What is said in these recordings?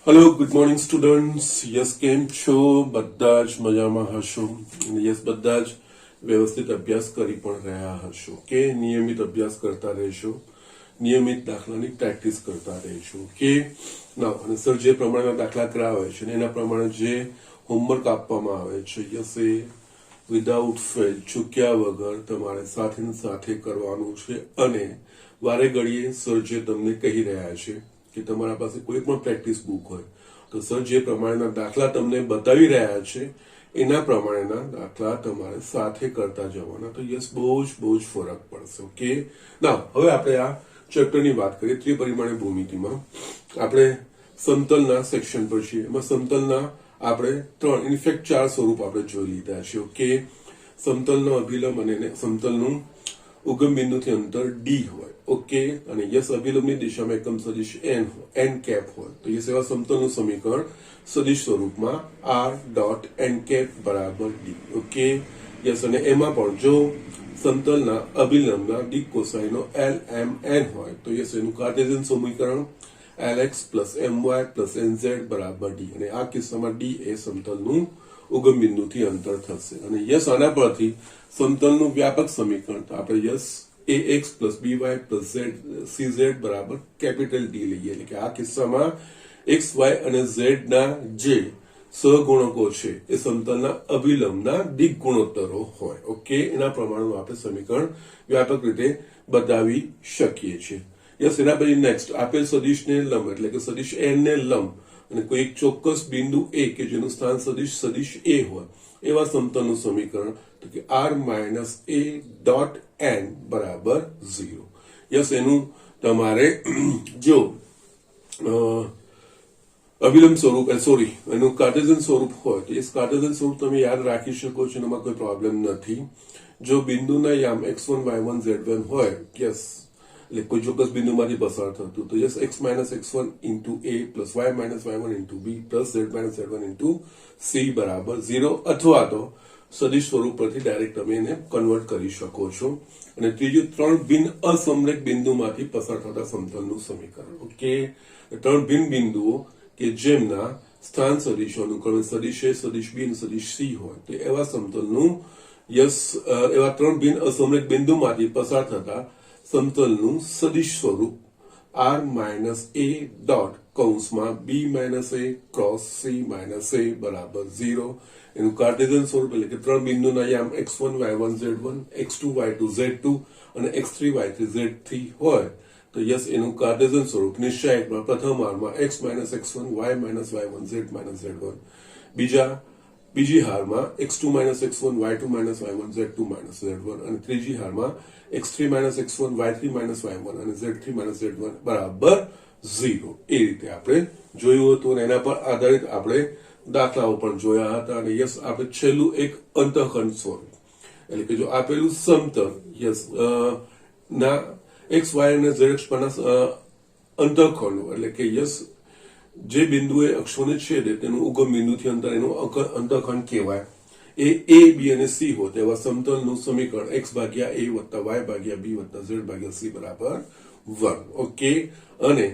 Hello good morning students. Yes કેમ છો? બધા જ મજામાં હશો અને યસ બધા જ વ્યવસ્થિત અભ્યાસ કરી પણ રહ્યા હશો કે નિયમિત અભ્યાસ કરતા રહેશો, નિયમિત દાખલાની પ્રેક્ટિસ કરતા રહેશો કે ના. અને સર જે પ્રમાણેના દાખલા કરાવે છે એના પ્રમાણે જે હોમવર્ક આપવામાં આવે છે યસ એ વિધાઉટ ફેલ ચૂક્યા વગર તમારે સાથે સાથે કરવાનું છે. અને વારે ઘડીએ સર જે તમને કહી રહ્યા છે કે તમારા પાસે કોઈ પણ પ્રેક્ટિસ બુક હોય તો સર જે પ્રમાણેના દાખલા તમને બતાવી રહ્યા છે એના પ્રમાણેના દાખલા તમારે સાથે કરતા જવાના. તો યસ બહુ જ ફરક પડશે. ઓકે ના, હવે આપણે આ ચેપ્ટરની વાત કરીએ. ત્રિપરિમાણીય ભૂમિતિમાં આપણે સમતલના સેક્શન પર છીએ. એમાં સમતલના આપણે ત્રણ ઇનફેક્ટ 4 સ્વરૂપ આપણે જોઈ લીધા છે. ઓકે, સમતલનો અભિલંબ અને સમતલનું ઉગમ બિંદુથી અંતર ડી હોય. ઓકે, અને યસ અભિલંબની દિશામાં એકમ સદિશ n કેપ હોય તો યસ એવા સમતલનું સમીકરણ સદિશ સ્વરૂપમાં r ડોટ n કેપ બરાબર ડી. ઓકે યસ, અને એમાં પણ જો સમતલના અભિલંબના ડી કોસાઈનો lmn હોય તો યસ એનું કાર્ટેશિયન સમીકરણ lx plus my plus nz બરાબર ડી. અને આ કિસ્સામાં ડી એ સમતલનું ઉગમ બિંદુથી અંતર થશે. અને યસ આના પરથી સમતલનું વ્યાપક સમીકરણ તો આપણે yes ax plus by plus cz બરાબર કેપિટલ ડી લઈએ. એટલે કે આ કિસ્સામાં x y અને z ના જે સહગુણકો છે એ સમતલના અભિલંબના દિક ગુણોત્તરો હોય. ઓકે, એના પ્રમાણનું આપણે સમીકરણ વ્યાપક રીતે બતાવી શકીએ છીએ. યસ, એના પછી નેક્સ્ટ આપેલ સદિશને લંબ એટલે કે સદિશ n ને લંબ અને કોઈ એક ચોક્કસ બિંદુ a કે જેનું સ્થાન સદિશ a હોય એવા સમતલનું સમીકરણ તો કે r minus a dot n બરાબર 0. યસ, એનું તમારે જો અભિલંબ સ્વરૂપ એનું કાર્ટેશિયન સ્વરૂપ હોય તો એ કાર્ટેશિયન સ્વરૂપ તમે યાદ રાખી શકો છો, એમાં કોઈ પ્રોબ્લેમ નથી. જો બિંદુના યામ x1 y1 z1 હોય યસ એટલે કોઈ ચોક્કસ બિંદુમાંથી પસાર થતું તો yes x minus x1 into a plus y minus y1 into b plus z minus z1 into c બરાબર 0, અથવા તો સદિશ સ્વરૂપ પરથી ડાયરેક્ટ તમે એને કન્વર્ટ કરી શકો છો. અને ત્રીજું ત્રણ ભિન્ન અસમરેખ બિંદુમાંથી પસાર થતા સમતલનું સમીકરણ. ઓકે, ત્રણ ભિન્ન બિંદુઓ કે જેમના સ્થાન સદિશો અનુક્રમે સદિશ a સદિશ b અને સદિશ c હોય તો એવા સમતલનું યસ એવા ત્રણ ભિન્ન અસમરેખ બિંદુમાંથી પસાર થતા સમતલનું સદિશ સ્વરૂપ r માઇનસ a ડોટ કૌંસમાં b minus a cross c minus a બરાબર 0. એનું કાર્ટેશિયન સ્વરૂપ એટલે કે ત્રણ બિંદુના યામ x1 y1 z1 x2 y2 z2 અને x3 y3 z3 હોય તો યસ એનું કાર્ટેશિયન સ્વરૂપ નિશ્ચયકમાં પ્રથમ હારમાં x minus x1 y minus y1 z minus z1, બીજી હારમાં x2 minus x1 y2 minus y1 z2 minus z1 અને ત્રીજી હારમાં x3 minus x1 y3 minus y1 અને z3 માઇનસ z1 બરાબર 0. એ રીતે આપણે જોયું હતું અને એના પર આધારિત આપણે દાખલાઓ પણ જોયા હતા. અને યસ આપણે છેલ્લું એક અંતઃખંડ સ્વરૂપ એટલે કે જો આપેલું સમતલ યસ ના x y અને z અક્ષ પરના અંતઃખંડો એટલે કે યસ જે બિંદુએ અક્ષોને છેદે તેનું ઉગમ બિંદુથી અંતર એનું અંતઃખંડ કહેવાય. એ a b અને c હોય તેવા સમતલનું સમીકરણ x ભાગ્યા a વત્તા y ભાગ્યા b વત્તા z ભાગ્યા c બરાબર 1. ઓકે, અને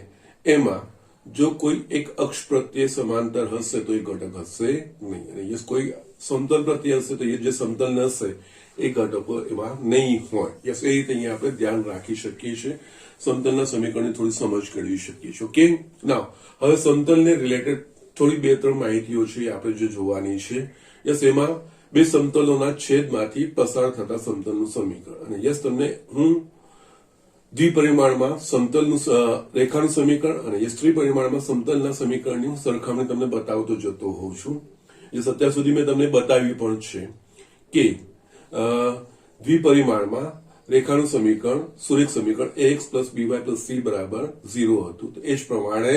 એમાં જો કોઈ એક અક્ષ પ્રત્યે સમાંતર હશે તો એ ઘટક હશે નહીં. અને યસ કોઈ સમતલ પ્રત્યે હશે તો એ જે સમતલ હશે એ ઘટકો એવા નહીં હોય. યસ, એ રીતે અહીંયા આપણે ધ્યાન રાખી શકીએ છીએ, સમતલના સમીકરણની થોડી સમજ કરી શકીએ છીએ. ઓકે, ના હવે સમતલને રિલેટેડ થોડી 2-3 માહિતીઓ છે આપણે જે જોવાની છે. યસ, એમાં બે સમતલોના છેદમાંથી પસાર થતા સમતલનું સમીકરણ. અને યસ તમને હું દ્વિપરિમાણમાં સમતલનું રેખાનું સમીકરણ અને યસ ત્રિપરિમાણમાં સમતલના સમીકરણની સરખામણી તમને બતાવતો જતો હોઉં છું. યસ, અત્યાર સુધી મેં તમને બતાવી પણ છે કે દ્વિપરિમાણમાં રેખાનું સમીકરણ સુરેખ સમીકરણ ax plus by plus c બરાબર 0 હતું. તો એ જ પ્રમાણે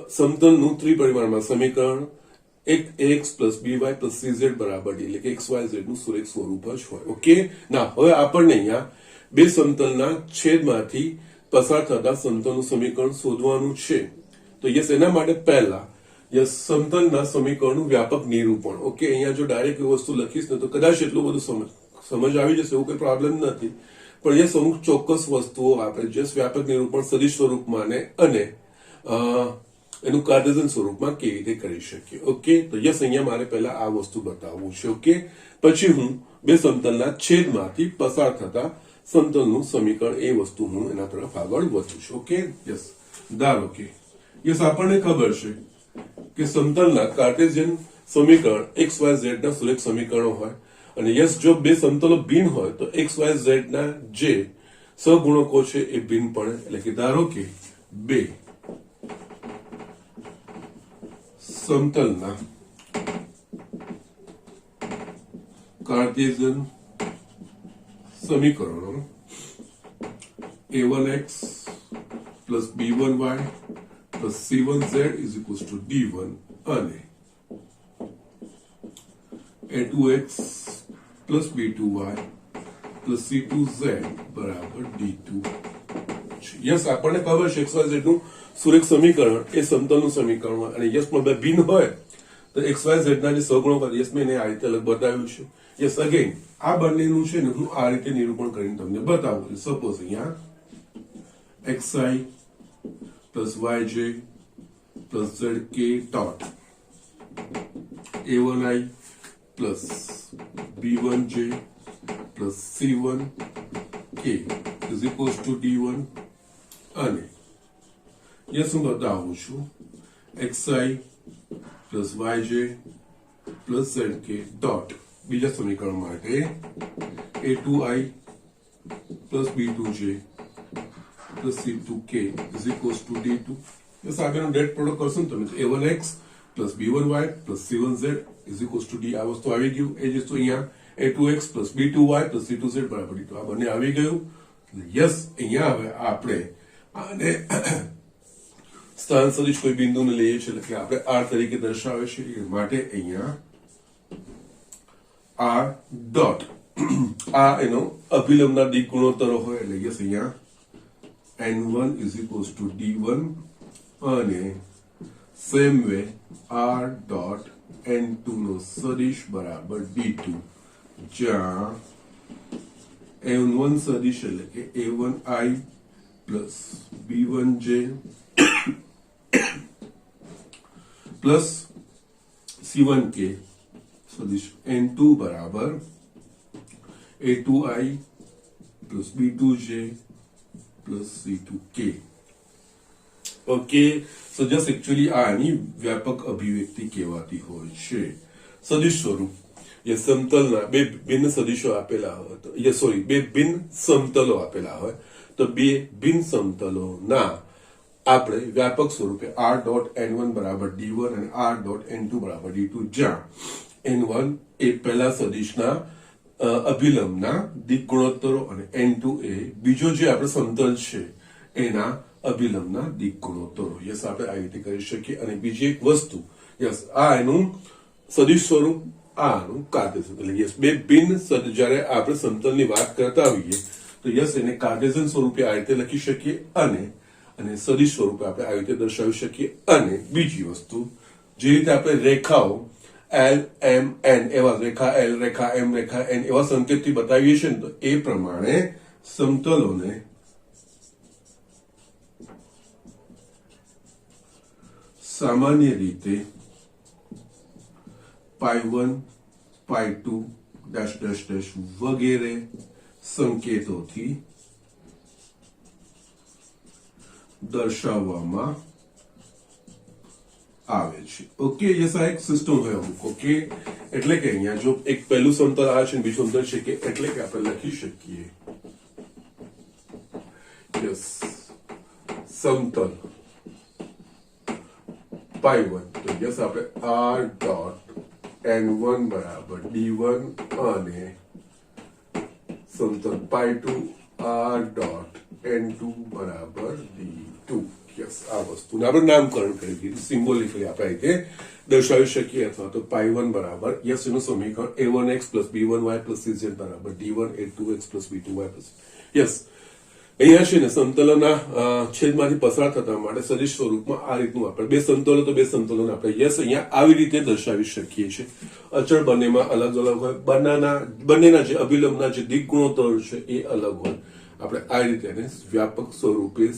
સમતલનું ત્રિપરિમાણમાં સમીકરણ ax plus by plus cz બરાબર d એટલે કે xyz નું સુરેખ સ્વરૂપ જ હોય. ઓકે, ના હવે આપણને અહીંયા બે સમતલના છેદમાંથી પસાર થતા સમતલનું સમીકરણ શોધવાનું છે. તો યસ એના માટે પહેલા યસ સમતલના સમીકરણનું વ્યાપક નિરૂપણ. ઓકે, અહીંયા જો ડાયરેક્ટ એ વસ્તુ લખીશ ને તો કદાચ એટલું બધું સમજ આવી જશે, એવું કોઈ પ્રોબ્લેમ નથી. પણ યસ અમુક ચોક્કસ વસ્તુઓ આપણે જસ વ્યાપક નિરૂપણ સદિશ સ્વરૂપમાં અને એનું કાર્ટેઝિયન સ્વરૂપમાં કેવી રીતે કરી શકીએ. ઓકે, તો યસ, અહીંયા મારે પહેલા આ વસ્તુ બતાવવું છે. ઓકે, પછી હું બે સમતલના છેદમાંથી પસાર થતા સમતલનું સમીકરણ એ વસ્તુ હું એના તરફ આગળ વધું છું. ઓકે, યસ, ધારો કે યસ આપણને ખબર છે કે સમતલના કાર્ટેઝિયન સમીકરણ એક્સ વાય ઝેડ ના સુરેખ સમીકરણો હોય, અને યસ જો બે સમતલો ભિન્ન હોય તો એક્સ વાય ઝેડ ના જે સહગુણકો છે એ ભિન્ન પડે. એટલે કે ધારો કે બે સમતલના કાર્ટેઝિયન સમીકરણો a1x plus b1y plus c1z is equals to d1 અને a2x plus b2y plus c2z બરાબર d2 છે. યસ આપણને ખબર છે xyz નું સુરેખ સમીકરણ એ સમતલનું સમીકરણ હોય, અને યસ પણ બે ભિન્ન હોય તો xyz ના જે સહગુણકો યસ મેં એને આ રીતે અલગ બતાવ્યું છે. યસ, અગેન આ બંનેનું છે ને હું આ રીતે નિરૂપણ કરીને તમને બતાવું છું. સપોઝ અહીંયા xi plus yj plus zk dot a1i plus b1j plus c1k is equals to d1 અને યસ હું બતાવું છું xi plus yj plus zk dot બીજા સમીકરણ માટે a2i plus b2j plus c2k is equals to d2. Yes, આગળનું date product કરશો ને તમે a1x plus b1y plus c1z is equals to d. આ વસ્તુ આવી ગયું. એ જ વસ્તુ અહીંયા a2x plus b2y plus c2z બરાબર d2. આ બંને આવી ગયું. યસ, અહીંયા હવે આપણે આને સ્થાન સદિશ કોઈ બિંદુને લઈએ છીએ, એટલે કે આપણે r તરીકે દર્શાવે છે એ માટે અહીંયા r ડોટ આ એનો અભિલંબના દિક ગુણોત્તરો હોય, એટલે યસ અહીંયા n1 is equals to d1 અને same way r dot n2 નો સદિશ બરાબર d2, જ્યાં n1 સદિશ એટલે કે a1i plus b1j plus c1k સદિશ n2 બરાબર a2i plus b2j plus c2k. Okay, સો જસ્ટ એકચ્યુઅલી આની વ્યાપક અભિવ્યક્તિ કહેવાતી હોય છે. સદિશ સ્વરૂપ એ સમતલના બે ભિન્ન સદિશો આપેલા હોય તો બે ભિન્ન સમતલો આપેલા હોય તો બે ભિન્ન સમતલોના આપણે વ્યાપક સ્વરૂપે r ડોટ n1 બરાબર d1 અને r ડોટ n2 બરાબર d2, જ્યાં n1 એ પહેલા સદિશના અભિલંબના દિક ગુણોત્તરો અને n2 એ બીજો જે આપણે સમતલ છે એના અભિલંબના દિક ગુણોત્તરો. યસ, આપણે આ રીતે કરી શકીએ. અને બીજી એક વસ્તુ, યસ, આ એનું સદિશ સ્વરૂપ, આ એનું કાર્ટેઝિયન. એટલે યસ, બે ભિન્ન જ્યારે આપણે સમતલની વાત કરતા હોઈએ તો યસ એને કાર્ટેઝિયન સ્વરૂપે આ રીતે લખી શકીએ અને સદિશ સ્વરૂપે આપણે આ રીતે દર્શાવી શકીએ. અને બીજી વસ્તુ, જે રીતે આપણે રેખાઓ L M N એવા રેખા L રેખા M રેખા N એવા સંકેતથી બતાવીએ છીએ ને, તો એ પ્રમાણે સમતલોને સામાન્ય રીતે π1 π2 ડેશ ડેશ ડેશ વગેરે સંકેતોથી દર્શાવવામાં આવે છે. ઓકે, યસ, આ એક સિસ્ટમ હોય અમુક. ઓકે, એટલે કે અહીંયા જો એક પહેલું સમતલ આવે છે બીજું સમતલ છે કે એટલે કે આપણે લખી શકીએ યસ સમતલ π1 તો યસ આપણે r ડોટ n1 બરાબર d1 અને સમતલ π2 r ડોટ n2 બરાબર d2. યસ, આ વસ્તુને આપણે નામકરણ કરી દીધું, સિમ્બોલિકલી આપણે રીતે દર્શાવી શકીએ. અથવા તો π1 બરાબર યસ એનું સમીકરણ a1x plus b1y plus cz બરાબર d1 a2x plus b2y plus yes. અહીંયા છે ને સમતલોના છેદમાંથી પસાર થતા માટે સદિશ સ્વરૂપમાં આ રીતનું આપણે બે સમતલો તો બે સમતલોને આપણે યસ અહીંયા આવી રીતે દર્શાવી શકીએ છીએ. અચળ બંનેમાં અલગ અલગ હોય, બંનેના જે અભિલંબના જે દિક ગુણોત્તર છે એ અલગ હોય. આપણે આ રીતે વ્યાપક સ્વરૂપે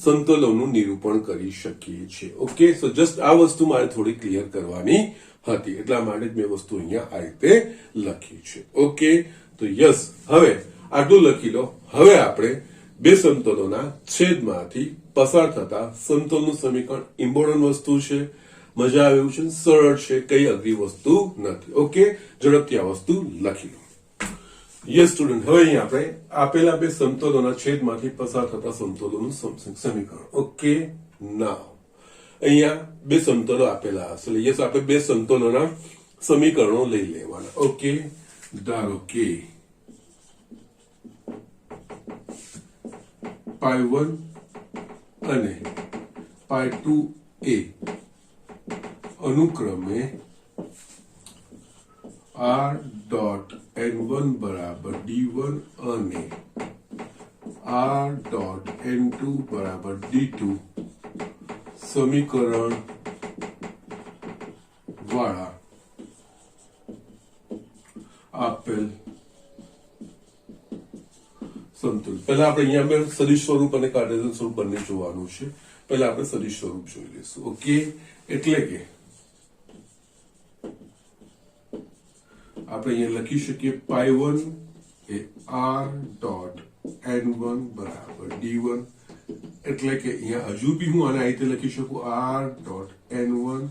સંતોલનનું નિરૂપણ કરી શકીએ છીએ. ઓકે, સો જસ્ટ આ વસ્તુ મારે થોડી ક્લિયર કરવાની હતી, એટલા માટે જ મેં વસ્તુ અહીંયા આ રીતે લખી છે. ઓકે, તો યસ, હવે આટલું લખી લો. હવે આપણે બે સમતોલોના છેદમાંથી પસાર થતા સમતોલનું સમીકરણ ઇમ્પોર્ટન્ટ વસ્તુ છે, મજા આવે એવું છે, સરળ છે, કઈ અઘરી વસ્તુ નથી. ઓકે, ઝડપથી આ વસ્તુ લખી લો. યસ સ્ટુડન્ટ, હવે અહીંયા આપણે આપેલા બે સમતોલોના છેદમાંથી પસાર થતા સમતોલોનું સમીકરણ. ઓકે, નાવ અહીંયા બે સમતોલો આપેલા હશે, એટલે યસ આપણે બે સમતોલોના સમીકરણો લઈ લેવાના. ઓકે, ધારો કે π1 અને π2a અનુક્રમે r.n1 બરાબર d1 અને r.n2 બરાબર d2 સમીકરણ વાળા આપેલ સમતોલ. પહેલા આપણે અહીંયા સદિશ સ્વરૂપ અને કાર્ટેશિયન સ્વરૂપ બંને જોવાનું છે. પહેલા આપણે સદિશ સ્વરૂપ જોઈ લઈશું. ઓકે, એટલે કે આપણે અહીંયા લખી શકીએ π1 એ r.n1 બરાબર d1, એટલે કે અહીંયા હજુ બી હું આને આ રીતે લખી શકું r.n1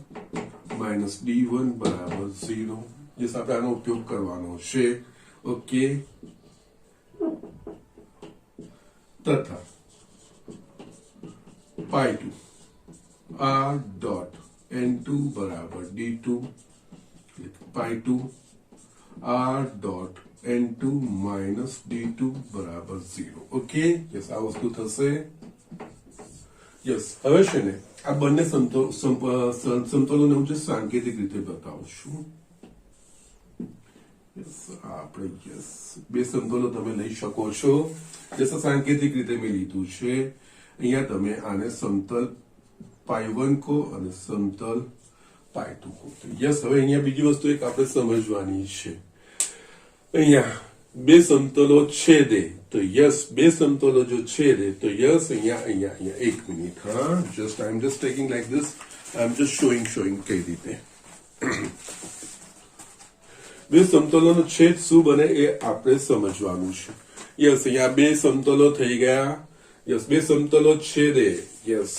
માઇનસ d1 બરાબર 0. જે આપણે આનો ઉપયોગ કરવાનો છે. ઓકે, તથા π2 r.n2 બરાબર d2, π2 r.n2 માઇનસ d2 બરાબર 0. ઓકે, યસ, આ વસ્તુ થશે. યસ, હવે છે ને આ બંને સમતોલોને હું સાંકેતિક રીતે બતાવું છું. આપણે યસ બે સમતોલો તમે લઈ શકો છો. જસ સાંકેતિક રીતે મેં લીધું છે. અહીંયા તમે આને સમતલ π1 કહો અને સમતલ π2 કહો. યસ, હવે અહીંયા બીજી વસ્તુ એક આપણે સમજવાની છે. અહીંયા બે સમતલો છેદે તો યસ, બે સમતલો જો છેદે તો યસ, અહીંયા એક મિનિટ, હા, just I M just taking like this, I M just showing કઈ રીતે બે સમતલોનો છેદ શું બને એ આપણે સમજવાનું છે. યસ, અહીંયા બે સમતલો થઈ ગયા. યસ, બે સમતલો છેદે, યસ,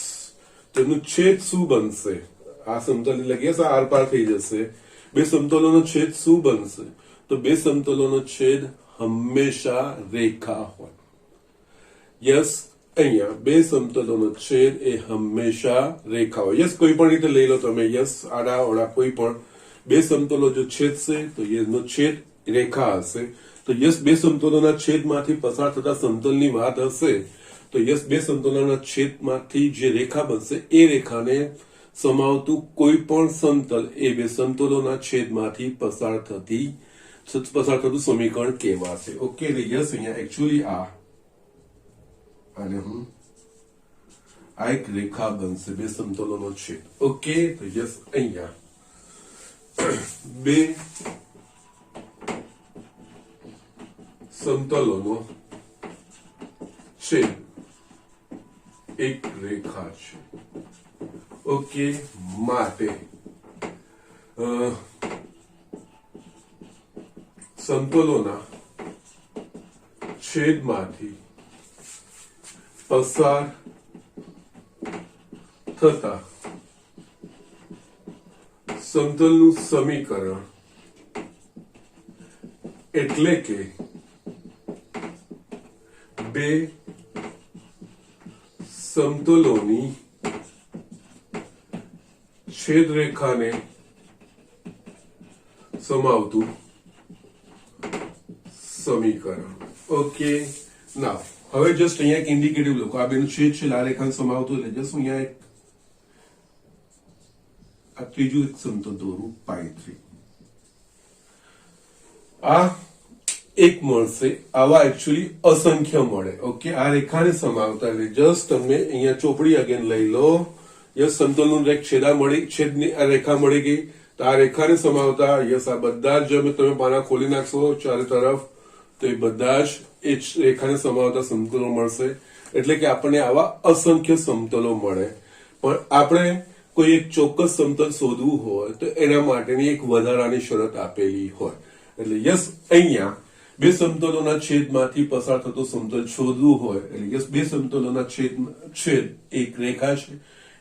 તેમનું છેદ શું બનશે? આ સમતલ એટલે યસ આ આર પાર થઈ જશે. બે સમતલોનો છેદ શું બનશે? તો બે સમતલોનો છેદ હંમેશા રેખા હોય. યસ, અહીંયા બે સમતલોનો છેદ એ હંમેશા રેખા હોય. યસ, કોઈ પણ રીતે લઈ લો તમે. યસ, આડા ઓડા કોઈ પણ બે સમતલો જો છેદશે તો એનો છેદ રેખા હશે. તો યસ, બે સમતલોના છેદમાંથી પસાર થતા સમતલની વાત હશે તો યસ, બે સમતલોના છેદમાંથી જે રેખા બનશે એ રેખાને સમાવતું કોઈ પણ સમતલ એ બે સમતલોના છેદમાંથી પસાર થતું સમીકરણ કહેવાશે. ઓકે, યસ, અહીંયા એકચ્યુઅલી અને હું આ એક રેખા બનશે બે સમતલોનો છેદ. ઓકે, તો યસ, અહીંયા બે સમતલોનો છેદ એક રેખા છે. ઓકે, માટે સમતલોના છેદમાંથી પસાર થતા સમતલનું સમીકરણ એટલે કે બે સમતલોની છેદરેખાને સમાવતું સમીકરણ. ઓકે, ના હવે જસ્ટ અહીંયા એક ઇન્ડિકેટિવ લખો. આ બેનું છેદ છે, આ રેખાને સમાવતું એટલે જસ્ટ અહીંયા એક આ ત્રીજું એક સમતલ દોરું π3. આ એક મળશે, આવા એકચ્યુઅલી અસંખ્ય મળે. ઓકે, આ રેખાને સમાવતા એટલે જસ્ટ તમે અહીંયા ચોપડી અગેન લઈ લો. યસ, સમતલનું એક છેદા મળી, છેદની આ રેખા મળી ગઈ. તો આ રેખાને સમાવતા યસ આ બધા જ તમે પાના ખોલી નાખશો ચારે તરફ તો એ બધા જ એ રેખાને સમાવતા સમતલો મળશે. એટલે કે આપણને આવા અસંખ્ય સમતલો મળે. પણ આપણે કોઈ એક ચોક્કસ સમતલ શોધવું હોય તો એના માટેની એક વધારાની શરત આપેલી હોય. એટલે યસ, અહીંયા બે સમતલોના છેદમાંથી પસાર થતો સમતલ શોધવું હોય એટલે યસ, બે સમતલોના છેદ એક રેખા છે,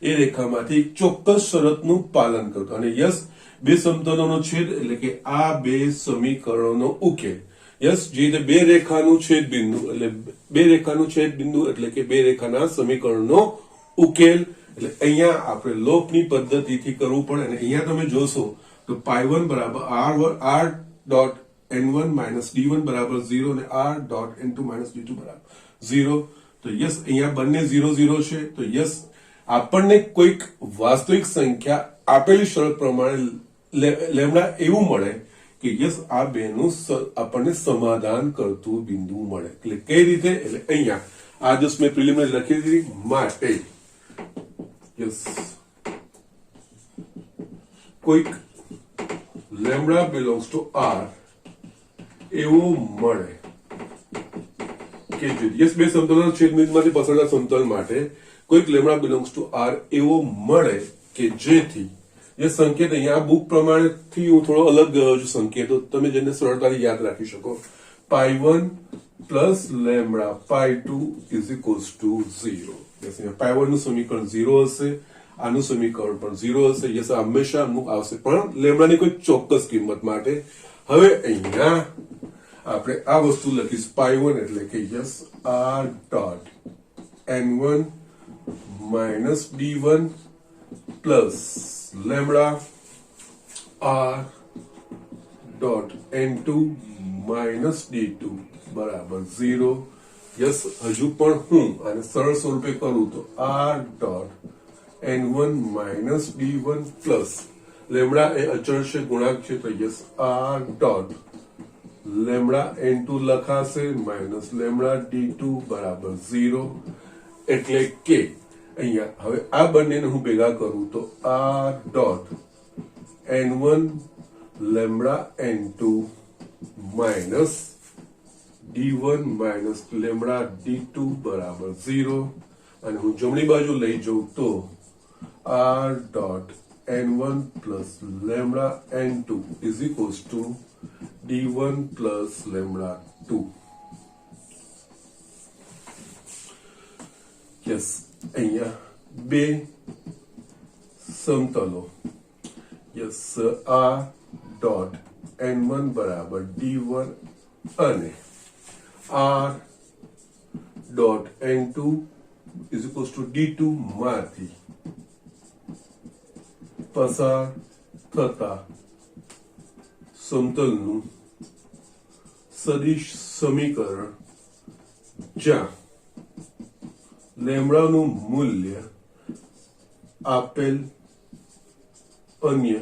એ રેખામાંથી એક ચોક્કસ શરતનું પાલન કરતો. અને યસ, બે સમતલોનો છેદ એટલે કે આ બે સમીકરણોનો ઉકેલ. યસ, જે રીતે બે રેખાનું છેદ બિંદુ એટલે બે રેખાનું છેદ બિંદુ એટલે કે બે રેખાના સમીકરણનો ઉકેલ. એટલે અહીંયા આપણે લોપની પદ્ધતિથી કરવું પડે. અને અહીંયા તમે જોશો તો π1 બરાબર r dot n1 minus d1 બરાબર 0 અને r dot n2 minus d2 બરાબર 0. તો યસ, અહીંયા બંને 0 0 છે. તો યસ, આપણને કોઈક વાસ્તવિક સંખ્યા આપેલી શરત પ્રમાણે લેમડા એવું મળે કે યસ, આ બેનું આપણને સમાધાન કરતું બિંદુ મળે. એટલે કઈ રીતે? એટલે અહીંયા આ જસ્ટ મેં પ્રિલિમિનરી લખી દીધી માટે યસ, કોઈક લેમડા બિલોંગ્સ ટુ r એવો મળે કે યસ, બે સમતલોના છેદમાંથી પસાર સમતલ માટે કોઈક લેમડા બિલોંગ્સ ટુ r એવો મળે કે જેથી એ સંકેત અહીંયા બુક પ્રમાણેથી હું થોડો અલગ ગયો છું સંકેતો, તમે જેને સરળતાથી યાદ રાખી શકો. π1 plus lambda π2 is equals to 0. Yes, π1 નું સમીકરણ 0 હશે, આનું સમીકરણ પણ 0 હશે. યસ, આ હંમેશા આવશે પણ લેમડાની કોઈ ચોક્કસ કિંમત માટે. હવે અહીંયા આપણે આ વસ્તુ લખીશ π1 એટલે કે yes, r dot n1 minus d1 plus lambda r dot n2 minus d2 બરાબર 0. યસ, હજુ પણ હું આને સરળ સ્વરૂપે કરું તો r dot n1 minus d1 plus lambda એ અચળ છે, ગુણાંક છે. તો yes, r dot lambda n2 લખાશે માઇનસ લેમડા d2 બરાબર 0. એટલે કે અહીંયા હવે આ બંનેને હું ભેગા કરું તો r dot n1 lambda n2 minus d1 minus lambda d2 બરાબર 0. અને હું જમણી બાજુ લઈ જાઉં તો r dot n1 plus lambda n2 is equals two d1 plus lambda 2. Yes, અહીંયા બે સમતલો યસ, r ડોટ n1 બરાબર d1 અને r dot n2 is equals two d2 માંથી પસાર થતા સમતલનું સદિશ સમીકરણ જ્યાં લેમડાનું મૂલ્ય આપેલ અન્ય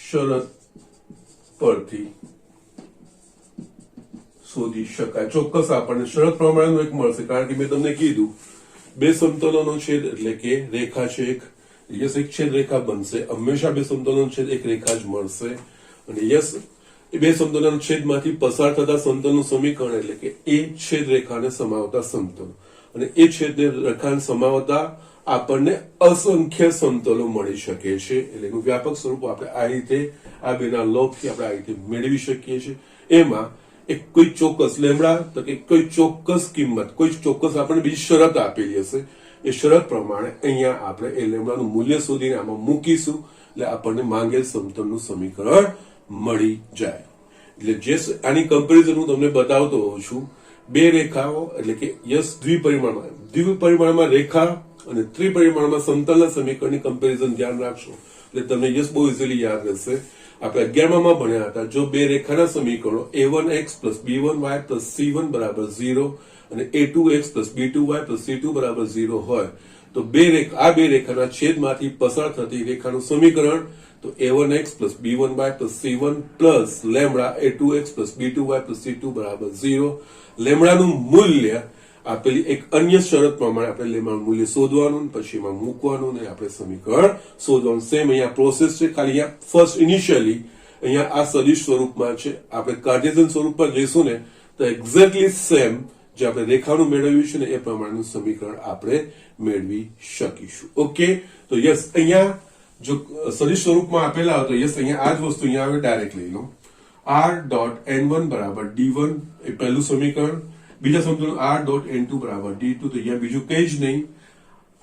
શરત પરથી શોધી શકાય. ચોક્કસ આપણને શરત પ્રમાણેનું એક મળશે, કારણ કે મેં તમને કીધું બે સમતલોનો છેદ એટલે કે રેખા છે એક. યસ, એક છેદ રેખા બનશે. હંમેશા બે સમતલોનો છેદ એક રેખા જ મળશે. અને યસ, એ બે સમતલોના છેદમાંથી પસાર થતા સમતલનું સમીકરણ એટલે કે એ છેદ રેખાને સમાવતા સમતલો. અને એ છેદ રેખાને સમાવતા આપણને અસંખ્ય સમતલો મળી શકે છે. એટલે એનું વ્યાપક સ્વરૂપ આપણે આ રીતે આ બેના લોપથી આપણે આ રીતે મેળવી શકીએ છીએ. એમાં એક કોઈ ચોક્કસ લેમડા તો કે કોઈ ચોક્કસ કિંમત, કોઈ ચોક્કસ આપણને બીજી શરત આપેલી હશે. એ શરત પ્રમાણે અહીંયા આપણે એ લેમડાનું મૂલ્ય શોધીને આમાં મૂકીશું એટલે આપણને માંગેલ સમતલનું સમીકરણ મળી જાય. એટલે જે આની કમ્પેરિઝન હું તમને બતાવતો હોઉં છું, બે રેખાઓ એટલે કે યસ, દ્વિપરિમાણમાં રેખા અને ત્રિપરિમાણમાં સમતલના સમીકરણની કમ્પેરિઝન ધ્યાન રાખશો એટલે તમને યસ બહુ ઇઝીલી યાદ રહેશે. આપણે 11માં ભણ્યા હતા, જો બે રેખાના સમીકરણો a1x plus b1y plus c1 બરાબર 0 અને a2x plus b2y plus c2 બરાબર 0 હોય તો આ બે રેખાના છેદમાંથી પસાર થતી રેખાનું સમીકરણ તો a1x plus b1y plus c1 plus lambda a2x plus b2y plus c2 બરાબર 0. લેમડાનું મૂલ્ય આપેલી એક અન્ય શરત પ્રમાણે આપણે લેમડાનું મૂલ્ય શોધવાનું, પછી એમાં મૂકવાનું ને આપણે સમીકરણ શોધવાનું. સેમ અહીંયા પ્રોસેસ છે, ખાલી અહીંયા ફર્સ્ટ ઇનિશિયલી અહીંયા આ સદિશ સ્વરૂપમાં છે. આપણે કાર્ટેશિયન સ્વરૂપમાં જઈશું ને તો એક્ઝેક્ટલી સેમ જે આપણે રેખાનું મેળવ્યું છે ને એ પ્રમાણેનું સમીકરણ આપણે મેળવી શકીશું. ઓકે, તો યસ અહીંયા જો સદિશ સ્વરૂપમાં આપેલા હોય તો યસ અહીંયા આ જ વસ્તુ અહીંયા આવે ડાયરેક્ટ લઈ લો. r ડોટ n1 બરાબર d1 એ પહેલું સમીકરણ, બીજા સમીકરણ r ડોટ n2 બરાબર d2. તો અહીંયા બીજું કંઈ જ નહીં.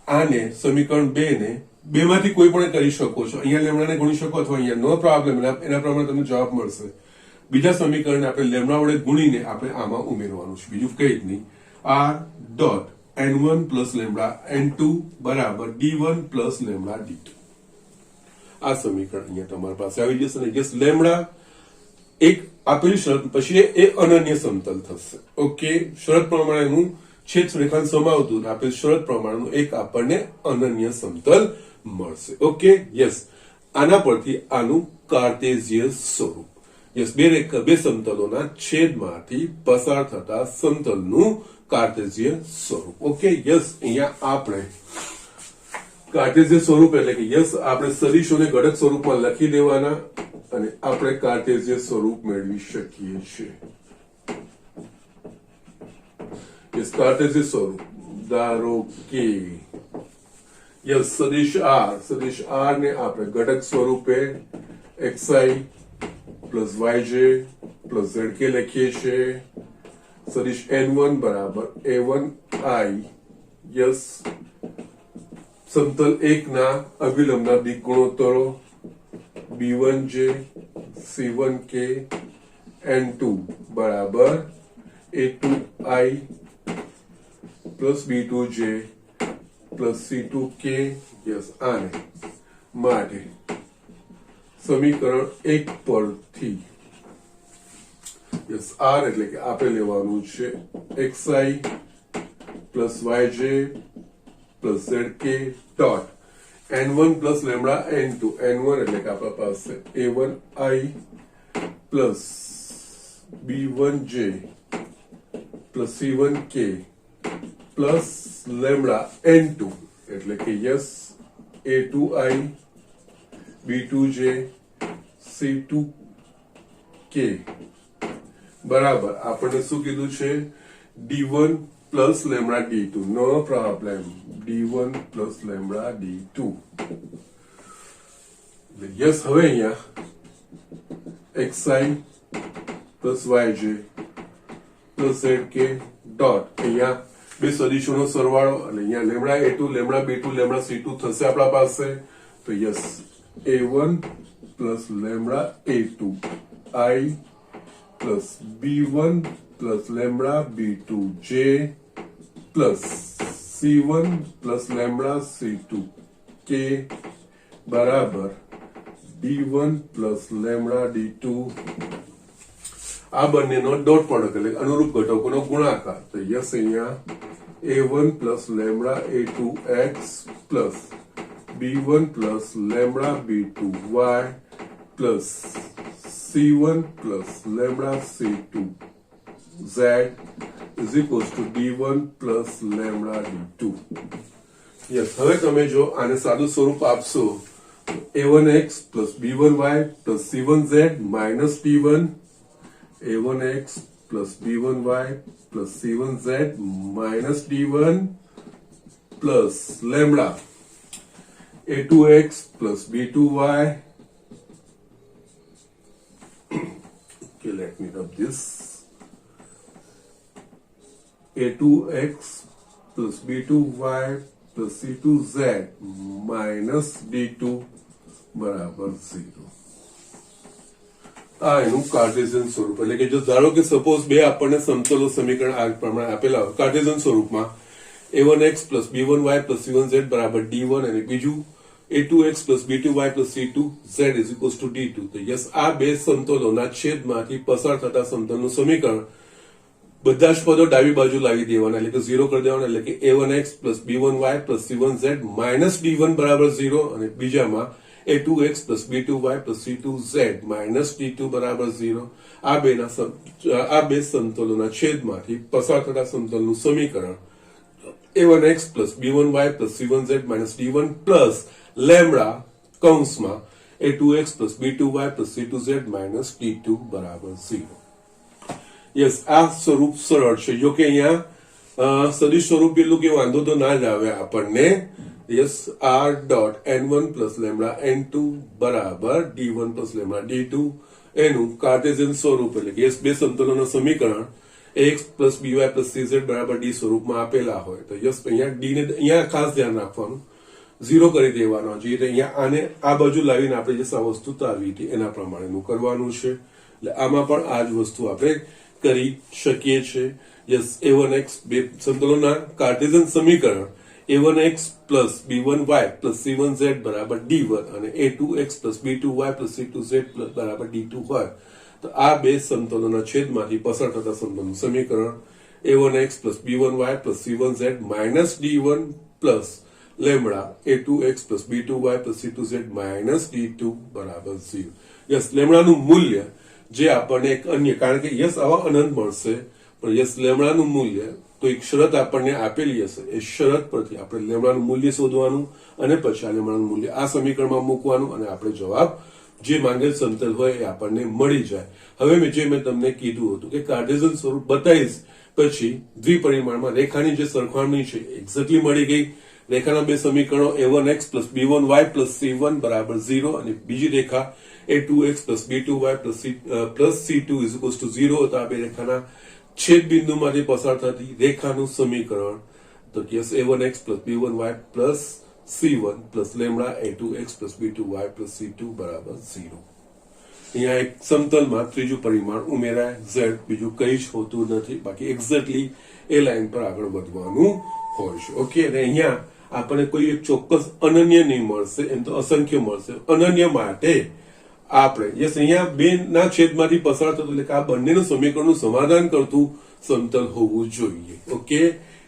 આને સમીકરણ 2 ને બેમાંથી કોઈ પણ કરી શકો છો. અહીંયા લેમડાને ગુણી શકો અથવા અહીંયા નો પ્રોબ્લેમ, એના પ્રમાણે તમને જવાબ મળશે. બીજા સમીકરણને આપણે લેમડા વડે ગુણીને આપણે આમાં ઉમેરવાનું છે, બીજું કંઈ જ નહીં. r dot n1 plus lambda n2 બરાબર d1 પ્લસ લેમડા d2. આ સમીકરણ અહીંયા તમારી પાસે આવી જશે. અને યસ લેમડા એક આપેલી શરત પછી એ અનન્ય સમતલ થશે. ઓકે, શરત પ્રમાણેનું છેદ રેખાંશ સમાવતું આપેલ શરત પ્રમાણેનું એક આપણને અનન્ય સમતલ મળશે. ઓકે, યસ આના પરથી આનું કાર્ટેઝિયન સ્વરૂપ, યસ બે સમતલોના છેદમાંથી પસાર થતા સમતલનું કાર્ટેઝિયન સ્વરૂપ. ઓકે, યસ અહીંયા આપણે કાર્ટેઝિયન સ્વરૂપ એટલે કે યસ આપણે સદિશોને ઘટક સ્વરૂપમાં લખી દેવાના અને આપણે કાર્ટેઝિયન સ્વરૂપ મેળવી શકીએ છીએ. યસ કાર્ટેઝિયન સ્વરૂપ ધારો કે યસ સદિશ r ને આપણે ઘટક સ્વરૂપે xi plus yj plus zk લખીએ છીએ. સદિશ n1 બરાબર a1i યસ સમતલ 1 ના અભિલંબના દિક ગુણોત્તરો b1j c1k n2 બરાબર a2i plus b2j plus c2k. Yes આને માટે સમીકરણ 1 પરથી યસ r એટલે કે આપણે લેવાનું છે xi plus yj plus zk dot n1 plus lambda n2. n1 એટલે કે આપણા પાસે a1i plus b1j plus c1k plus lambda n2 એટલે કે યસ a2i b2j c2k બરાબર આપણને શું કીધું છે d1 plus lambda d2. No problem, d1 plus lambda d2. Yes હવે અહીંયા xi plus yj plus zk dot અહીંયા બે સદિશોનો સરવાળો અને અહીંયા lambda a2 lambda b2 lambda c2 થશે આપણા પાસે. તો yes a1 plus lambda a2 i plus b1 plus lambda b2 j plus c1 plus lambda c2 k બરાબર d1 પ્લસ લેમડા d2. આ બંનેનો ડોટ પ્રોડક્ટ એટલે અનુરૂપ ઘટકોનો ગુણાકાર. તો યસ અહીંયા a1 plus lambda a2x plus b1 plus lambda b2y plus c1 plus lambda c2 z is equals to d1 plus lambda d2. Yes હવે તમે જો આને સાદું સ્વરૂપ આપશો a1x plus b1y plus c1z minus d1, a1x plus b1y plus c1z minus d1 plus lambda a2x plus b2y. Okay, let me rub this. a2x plus b2y plus c2z minus d2 બરાબર 0. આ એનું Cartesian સ્વરૂપ એટલે કે જો ધારો કે suppose બે આપણને સમતલો સમીકરણ આ પ્રમાણે આપેલા હોય કાર્ટેઝિયન સ્વરૂપમાં a1x plus b1y plus c1z બરાબર d1 અને બીજું a2x plus b2y plus c2z is equals to d2. તો યસ આ બે સમતલોના છેદમાંથી પસાર થતા સમતલનું સમીકરણ બધા જ પદો ડાબી બાજુ લાવી દેવાના એટલે કે 0 કરી દેવાના એટલે કે a1x plus b1y plus c1z minus d1 બરાબર 0 અને બીજામાં a2x plus b2y plus c2z minus d2 બરાબર 0. આ બે સમતલોના છેદમાંથી પસાર થતા સમતલનું સમીકરણ a1x plus b1y plus c1z minus d1 plus lambda કૌંસમાં a2x plus b2y plus c2z minus d2 બરાબર 0. યસ આ સ્વરૂપ સરળ છે. જો કે અહીંયા સદિશ સ્વરૂપ એટલું કે વાંધો તો ના જ આવે આપણને. Yes R dot n1 plus lambda n2 બરાબર d1 પ્લસ લેમડા d2 એનું કાર્ટેશિયન સ્વરૂપ એટલે કે યસ બે સમતલોનું સમીકરણ x plus by plus cz બરાબર d સ્વરૂપમાં આપેલા હોય તો યસ અહીંયા d ને અહીંયા ખાસ ધ્યાન રાખવાનું, 0 કરી દેવાનો છે. એટલે અહીંયા આને આ બાજુ લાવીને આપણે જે વસ્તુ તારવી હતી એના પ્રમાણેનું કરવાનું છે. એટલે આમાં પણ આ જ વસ્તુ આપણે કરી શકીએ છીએ. યસ a1x બે સમતલોના કાર્ટેશિયન સમીકરણ a1x plus b1y plus c1z બરાબર d1 અને a2x plus b2y plus c2z બરાબર d2 હોય તો આ બે સમતલોના છેદમાંથી પસાર થતા સમતલનું સમીકરણ a1x plus b1y plus c1z minus d1 plus lambda a2x plus b2y plus c2z minus d2 બરાબર 0. યસ લેમડાનું મૂલ્ય જે આપણને એક અન્ય, કારણ કે યસ આવા અનંત મળશે પણ યસ લેમડાનું મૂલ્ય તો એક શરત આપણને આપેલી હશે, એ શરત પરથી આપણે લેમડાનું મૂલ્ય શોધવાનું અને પછી આ લેમડાનું મૂલ્ય આ સમીકરણમાં મૂકવાનું અને આપણે જવાબ જે માંગેલ સમતલ હોય એ આપણને મળી જાય. હવે મેં તમને કીધું હતું કે કાર્ટેશિયન સ્વરૂપ બતાવીશ પછી દ્વિપરિમાણમાં રેખાની જે સરખામણી છે એક્ઝેક્ટલી મળી ગઈ. રેખાના બે સમીકરણો a1x plus b1y plus c1 બરાબર 0 અને બીજી રેખા a2x plus b2y plus c2 is equals to 0 હતા. આ બે રેખાના છેદ બિંદુમાંથી પસાર થતી રેખાનું સમીકરણ તો yes a1x plus b1y plus c1 plus lambda a2x plus b2y plus c2 બરાબર 0. અહીંયા એક સમતલમાં ત્રીજું પરિમાણ ઉમેરાય z, બીજું કંઈ જ હોતું નથી, બાકી એક્ઝેક્ટલી એ લાઈન પર આગળ વધવાનું હોય છે. ઓકે, અને અહીંયા આપણને કોઈ એક ચોક્કસ અનન્ય નહીં મળશે, એમ તો અસંખ્ય મળશે. અનન્ય માટે આપણે યસ અહીંયા બે ના છેદમાંથી પસાર થતું એટલે કે આ બંનેનું સમીકરણનું સમાધાન કરતું સમતલ હોવું જોઈએ. ઓકે,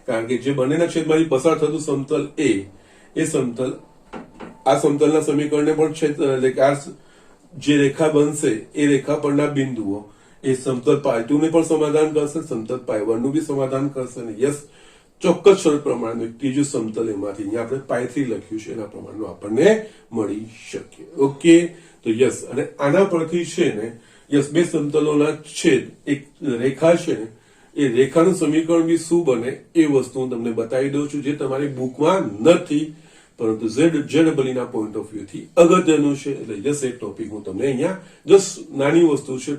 કારણ કે જે બંનેના છેદમાંથી પસાર થતું સમતલ એ સમતલ આ સમતલના સમીકરણને પણ છેદ એટલે કે આ જે રેખા બનશે એ રેખા પરના બિંદુઓ એ સમતલ π2 ને પણ સમાધાન કરશે, સમતલ π1 નું બી સમાધાન કરશે અને યસ ચોક્કસ શરત પ્રમાણે ત્રીજું સમતલ એમાંથી અહીંયા આપણે π3 લખ્યું છે એના પ્રમાણનું આપણને મળી શકે. ઓકે, તો યસ અને આના પરથી છે ને યસ બે સમતલોના છેદ એક રેખા છે ને એ રેખાનું સમીકરણ બી શું બને એ વસ્તુ હું તમને બતાવી દઉં છું, જે તમારી બુકમાં નથી પરંતુ ZEE ના પોઈન્ટ ઓફ વ્યૂ થી અગત્યનું છે. એટલે યસ એ ટોપિક હું તમને અહીંયા જસ્ટ નાની વસ્તુ છે,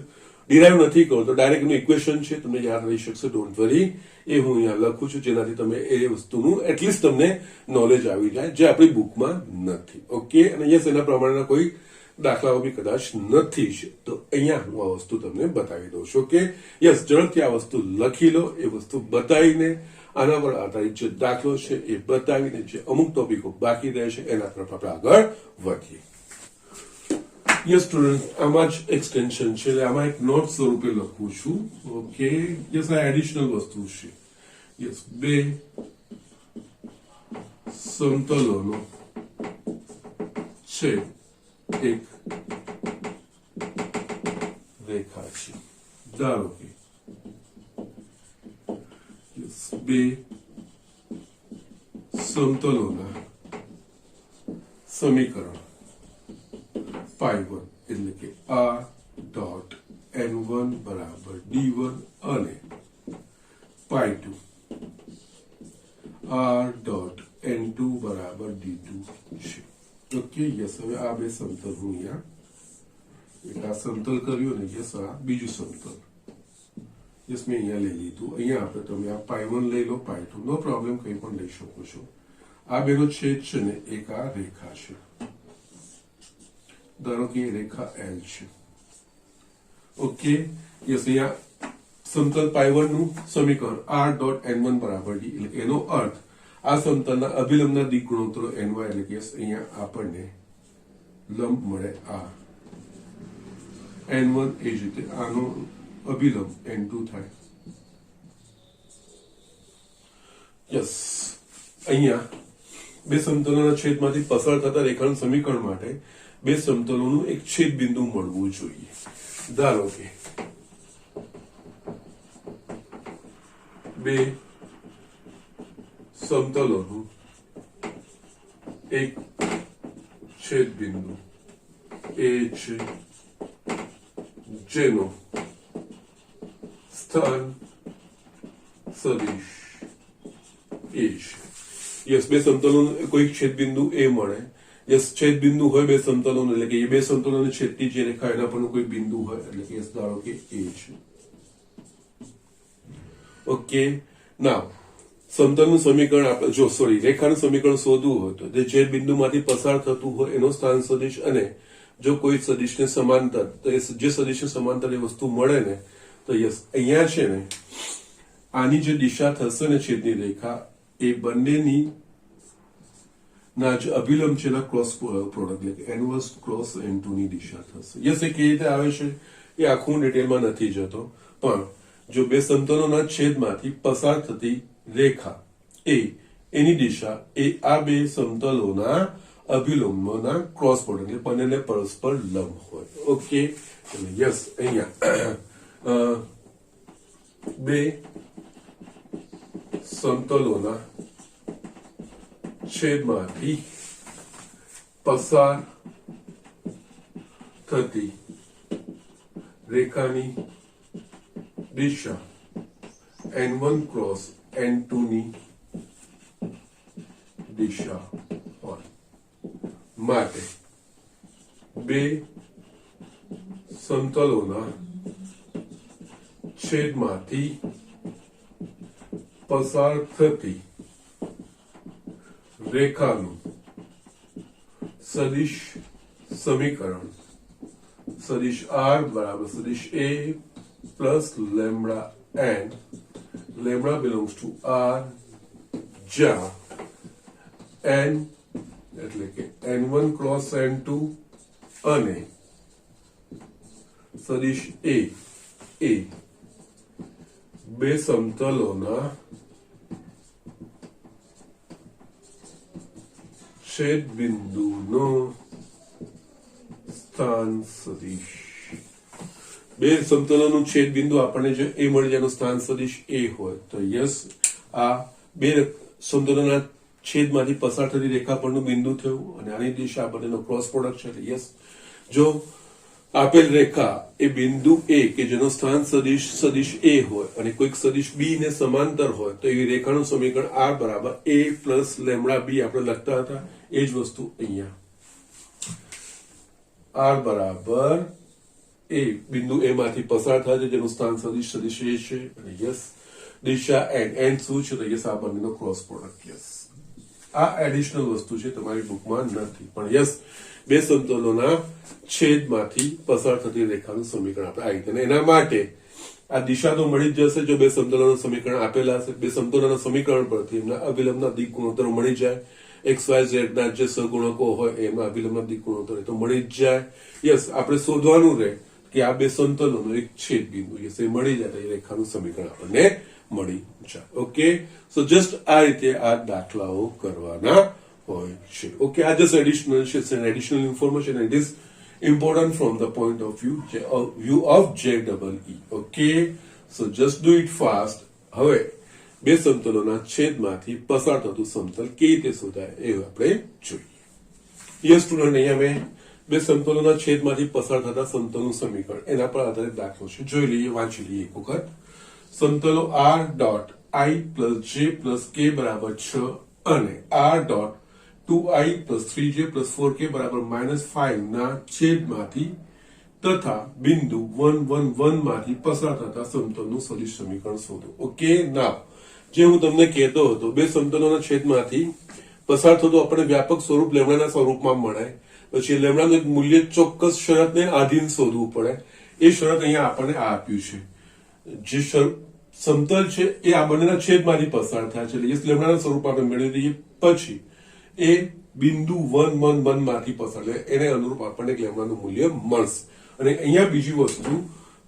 ડિરાઈવ નથી કરતો, ડાયરેક્ટ એનું ઇક્વેશન છે, તમને યાદ રહી શકશે, ડોન્ટ વરી. એ હું અહીંયા લખું છું જેનાથી તમે એ વસ્તુનું એટલીસ્ટ તમને નોલેજ આવી જાય જે આપણી બુકમાં નથી. ઓકે, અને યસ એના પ્રમાણેના કોઈ દાખલાઓ બી કદાચ નથી છે તો અહીંયા હું આ વસ્તુ તમને બતાવી દઉં છું. ઓકે, યસ ઝડપથી આ વસ્તુ લખી લો, એ વસ્તુ બતાવીને આના પર આધારિત જે દાખલો છે એ બતાવીને જે અમુક ટોપિકો બાકી રહે છે એના તરફ આપણે આગળ વધીએ. યસ સ્ટુડન્ટ, આમાં જ એક્સટેન્શન છે એટલે આમાં એક નોટ સ્વરૂપે લખું છું. ઓકે, યસ આ એડિશનલ વસ્તુ છે. યસ બે સમતલોનો છે એક રેખા છે. ધારો કે બે સમતલોના સમીકરણ π1 એટલે કે r ડોટ n1 બરાબર d1 અને π2 r ડોટ n2 બરાબર d2 છે. ઓકે, યસ હવે આ બે સમતલ હું અહીંયા એક આ સમતલ કર્યું ને યસ આ બીજું સમતલ યસ મેં અહીંયા લઈ લીધું. અહીંયા આપણે તમે આ π1 લઈ લો, π2 નો પ્રોબ્લેમ કંઈ પણ લઈ શકો છો. આ બેનો છેદ છે ને એક આ રેખા છે, ધારો કે રેખા L છે. ઓકે, યસ અહીંયા સમતલ π1 નું સમીકરણ r ડોટ n1 બરાબર d એટલે એનો અર્થ આ સમતલના અભિલંબના દિક ગુણોત્તરો ny એટલે કે અહીંયા આપણને લંબ મળે આ n1 એ જ રીતે આનો અભિલંબ n2 થાય. યસ અહીંયા બે સમતલોના છેદમાંથી પસાર થતા રેખાનું સમીકરણ માટે બે સમતલોનું એક છેદ બિંદુ મળવું જોઈએ. ધારો કે બે સમતલોનું એક છેદ બિંદુ એ છે જેનો સ્થાન સદિશ એ છે. યસ, બે સમતલો કોઈ છેદ બિંદુ એ મળે. યસ, છેદ બિંદુ હોય બે સમતલો, એટલે કે એ બે સમતલોને છેદતી જે રેખા એના પરનું કોઈ બિંદુ હોય, એટલે કે યસ ધારો કે એ છે. ઓકે, નાવ સમતલનું સમીકરણ આપણે જો રેખાનું સમીકરણ શોધવું હોય તો જે બિંદુમાંથી પસાર થતું હોય એનો સ્થાન સદિશ, અને જો કોઈ સદિશને સમાંતર, તો એ જે સદિશને સમાંતર એ વસ્તુ મળે ને, તો યસ અહીંયા છે ને આની જે દિશા થશે ને છેદની રેખા, એ બંનેની ના જે અભિલંબ છે એના ક્રોસ પ્રોડક્ટ, એટલે કે એનવર્સ ક્રોસ n2 ની દિશા થશે. યસ, એ કેવી રીતે આવે છે એ આખું ડિટેલમાં નથી જતો, પણ જો બે સમતલોના છેદમાંથી પસાર થતી રેખા એની દિશા એ આ બે સમતલોના અભિલંબના ક્રોસ પ્રોડક્ટ, એટલે બંનેને પરસ્પર લંબ હોય. ઓકે, યસ, અહીંયા બે સમતલોના છેદમાંથી પસાર થતી રેખાની દિશા n1 ક્રોસ n2 ની દિશા હોય માટે બે સમતલોના છેદમાંથી પસાર થતી રેખાનું સદિશ સમીકરણ સદિશ r બરાબર સદિશ a plus lambda n, lambda belongs to r, જ્યાં n એટલે કે n1 ક્રોસ n2 અને સદિશ a એ બે સમતલોના છેદ બિંદુનો સ્થાન સદિશ. બે સમતલોનું છેદ બિંદુ આપણને જો એ મળી જાય, સ્થાન સદિશ એ હોય, તો યસ આ બે સમતલોના છેદમાંથી પસાર થતી રેખા પરનું બિંદુ થયું, અને આની દિશા આપણને ક્રોસ પ્રોડક્ટ છે. યસ, જો આપેલ રેખા એ બિંદુ એ કે જેનો સ્થાન સદિશ એ હોય અને કોઈક સદિશ બી ને સમાંતર હોય, તો એ રેખાનું સમીકરણ r બરાબર a પ્લસ લેમ્બડા બી આપણે લખતા હતા, એ જ વસ્તુ અહીંયા r બરાબર એ બિંદુ એ માંથી પસાર થાય છે જેનું સ્થાન સદિશ એ છે, અને યસ દિશા n શું છે, તો યસ આ બંનેનો ક્રોસ પ્રોડક્ટ. યસ, આ એડિશનલ વસ્તુ છે, તમારી બુકમાં નથી, પણ યસ બે સમતલોના છેદમાંથી પસાર થતી રેખાનું સમીકરણ આપણે આવી રીતે, એના માટે આ દિશા તો મળી જ જશે જો બે સમતલોના સમીકરણ આપેલા હશે. બે સમતલોના સમીકરણ પરથી એમના અભિલંબના દિક ગુણોત્તર મળી જાય, XYZ ના જે સહગુણકો હોય એમના અભિલંબના દિક ગુણોત્તર તો મળી જ જાય. યસ, આપણે શોધવાનું રહે કે આ બે સમતલોનો એક છેદ બિંદુ, યસ એ મળી જાય તો એ રેખાનું સમીકરણ આપણને મળી જાય. ઓકે, સો જસ્ટ આ રીતે આ દાખલાઓ કરવાના હોય છે. ઓકે, આ જસ્ટ એડિશનલ છે, additional information, it is important from the point of view of JEE. Okay, so just do it fast. હવે બે સમતલોના છેદમાંથી પસાર થતું સમતલ કેવી રીતે શોધાય એ આપણે જોઈએ. યસ સ્ટુડન્ટ, અહીંયા મેં બે સમતલોના છેદમાંથી પસાર થતા સમતલનું સમીકરણ એના પર આધારિત દાખલો છે, જોઈ લઈએ, વાંચી લઈએ એક વખત. સમતલો r dot i plus j plus k બરાબર 6 અને r dot 2i plus 3j plus 4k બરાબર -5 ના છેદમાંથી તથા બિંદુ 1 1 1 માંથી પસાર થતા સમતલનું સદિશ સમીકરણ શોધો. ઓકે, નાવ જે હું તમને કહેતો હતો, બે સમતલોના છેદમાંથી પસાર થતું આપણે વ્યાપક સ્વરૂપ લેમ્બડાના સ્વરૂપમાં મળે, પછી લેમ્બડાનું એક મૂલ્ય ચોક્કસ શરતને આધીન શોધવું પડે. એ શરત અહીંયા આપણને આપ્યું છે, જે સમતલ છે એ આ બંનેના છેદમાંથી પસાર થાય છે, એટલે લેમ્બડાના સ્વરૂપ આપણે મેળવી દઈએ, પછી એ બિંદુ 1 1 1 માંથી પસાર, એને અનુરૂપ આપણને લેમ્બડાનું મૂલ્ય મળશે. અને અહીંયા બીજી વસ્તુ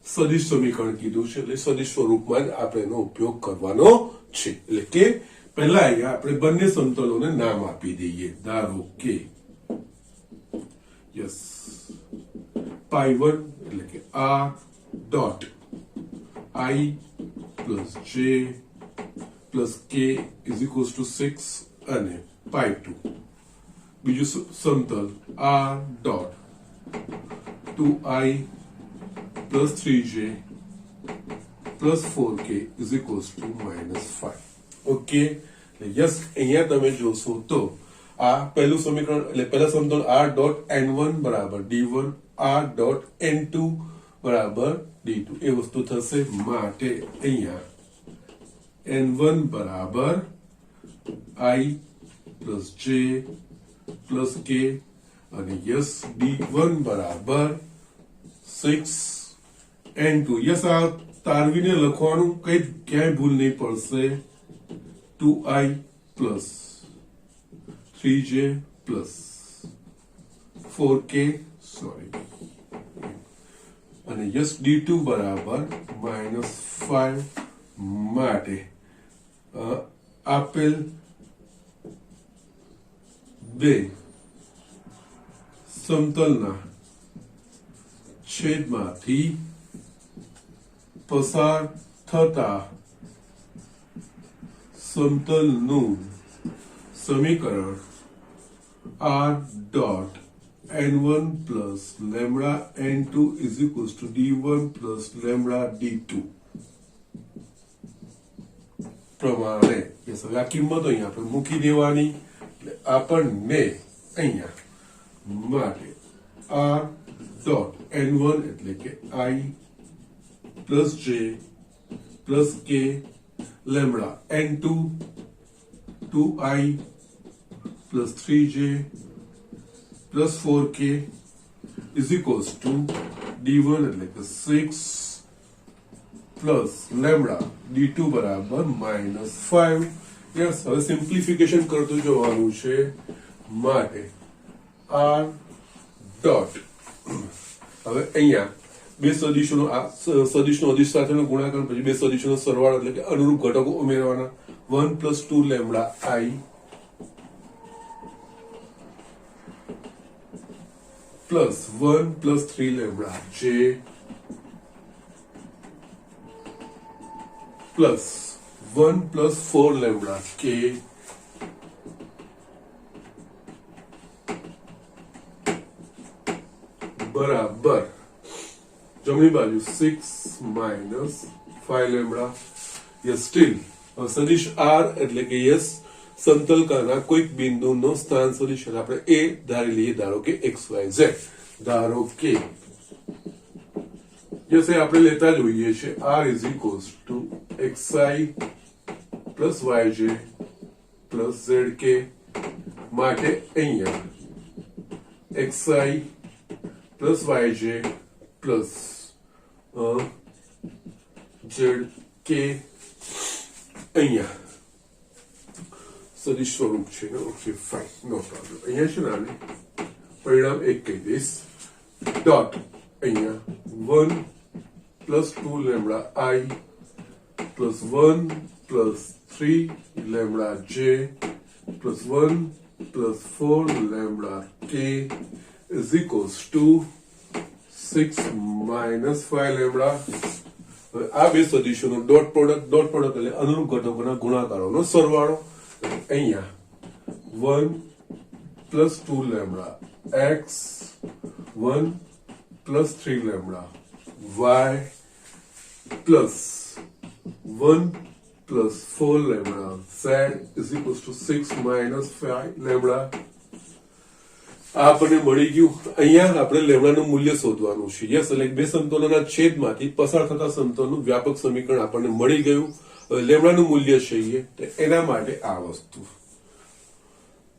સદિશ સમીકરણ કીધું છે, એટલે સદિશ સ્વરૂપમાં જ આપણે એનો ઉપયોગ કરવાનો છે. એટલે કે પહેલા અહીંયા આપણે બંને સમતલોને નામ આપી દઈએ. ધારો કે યસ π1 એટલે કે r dot i plus j plus k is equals two 6 અને π2 બીજું સમતલ r dot 2i plus 3j plus 4k is equals two -5. Okay, yes, અહીંયા તમે જોશો તો આ પહેલું સમીકરણ એટલે પહેલા સમતોલ r ડોટ n1 બરાબર d1, r ડોટ n2 બરાબર d2 એ વસ્તુ થશે. માટે અહીંયા n1 બરાબર i plus j plus k અને યસ d1 બરાબર 6n2. યસ, આ તારવીને લખવાનું કઈ ક્યાંય ભૂલ નહીં પડશે. 2i plus 3j plus 4k sorry અને યસ d2 બરાબર -5. માટે આપેલ બે સમતલના છેદમાંથી પસાર થતા સમતલનું સમીકરણ r dot n1 plus lambda n2 is equals two d1 plus lambda d2 પ્રમાણે આ કિંમતો અહીંયા આપણે મૂકી દેવાની. એટલે આપણને અહીંયા માટે r ડોટ n1 એટલે કે i plus j plus k lambda n2 2i plus 3j plus 4k is equals two d1 એટલે કે 6 પ્લસ લેમ્ડા d2 બરાબર -5. યસ, હવે સિમ્પ્લિફિકેશન કરતું જવાનું છે. માટે r ડોટ હવે અહીંયા બે સદિશોનો આ સદિશનો અદિશ સાથેનો ગુણાકાર પછી બે સદિશોનો સરવાળો એટલે કે અનુરૂપ ઘટકો ઉમેરવાના. 1 plus 2 lambda i plus 1 plus 3 lambda j plus 1 plus 4 lambda k બરાબર જમણી બાજુ 6 માઇનસ 5 લેમ્ડા. યસ, સ્ટીલ સદિશ r એટલે કે યસ સમતલકાના કોઈક બિંદુનો સ્થાન સદિશ આપણે એ ધારી લઈએ. ધારો કે xyz, ધારો કે યસ એ આપણે લેતા જોઈએ છે r is equals two xi plus yj plus zk. માટે અહીંયા xi plus yj plus zk અહીંયા સદિશ સ્વરૂપ છે ને. ઓકે, ફાઇન, નો પ્રોબ્લેમ. અહીંયા છે ને આને પરિણામ એક કહી દઈશ. ડોટ અહીંયા 1 plus 2 lambda i plus 1 plus 3 lambda j plus 1 plus 4 lambda k is equals two 6 minus 5 lambda. આ બે સદિશોનો ડોટ પ્રોડક્ટ એટલે અનુરૂપ ઘટકોના ગુણાકારોનો સરવાળો. અહીંયા 1 plus 2 lambda x 1 plus 3 lambda y plus 1 plus 4 lambda z is equals two 6 minus 5 lambda. આપણને મળી ગયું. અહીંયા આપણે લેમ્ડાનું મૂલ્ય શોધવાનું છે. યસ, એટલે બે સમતોલોના છેદમાંથી પસાર થતા સમતોલનું વ્યાપક સમીકરણ આપણને મળી ગયું. હવે લેમ્ડાનું મૂલ્ય છે તો એના માટે આ વસ્તુ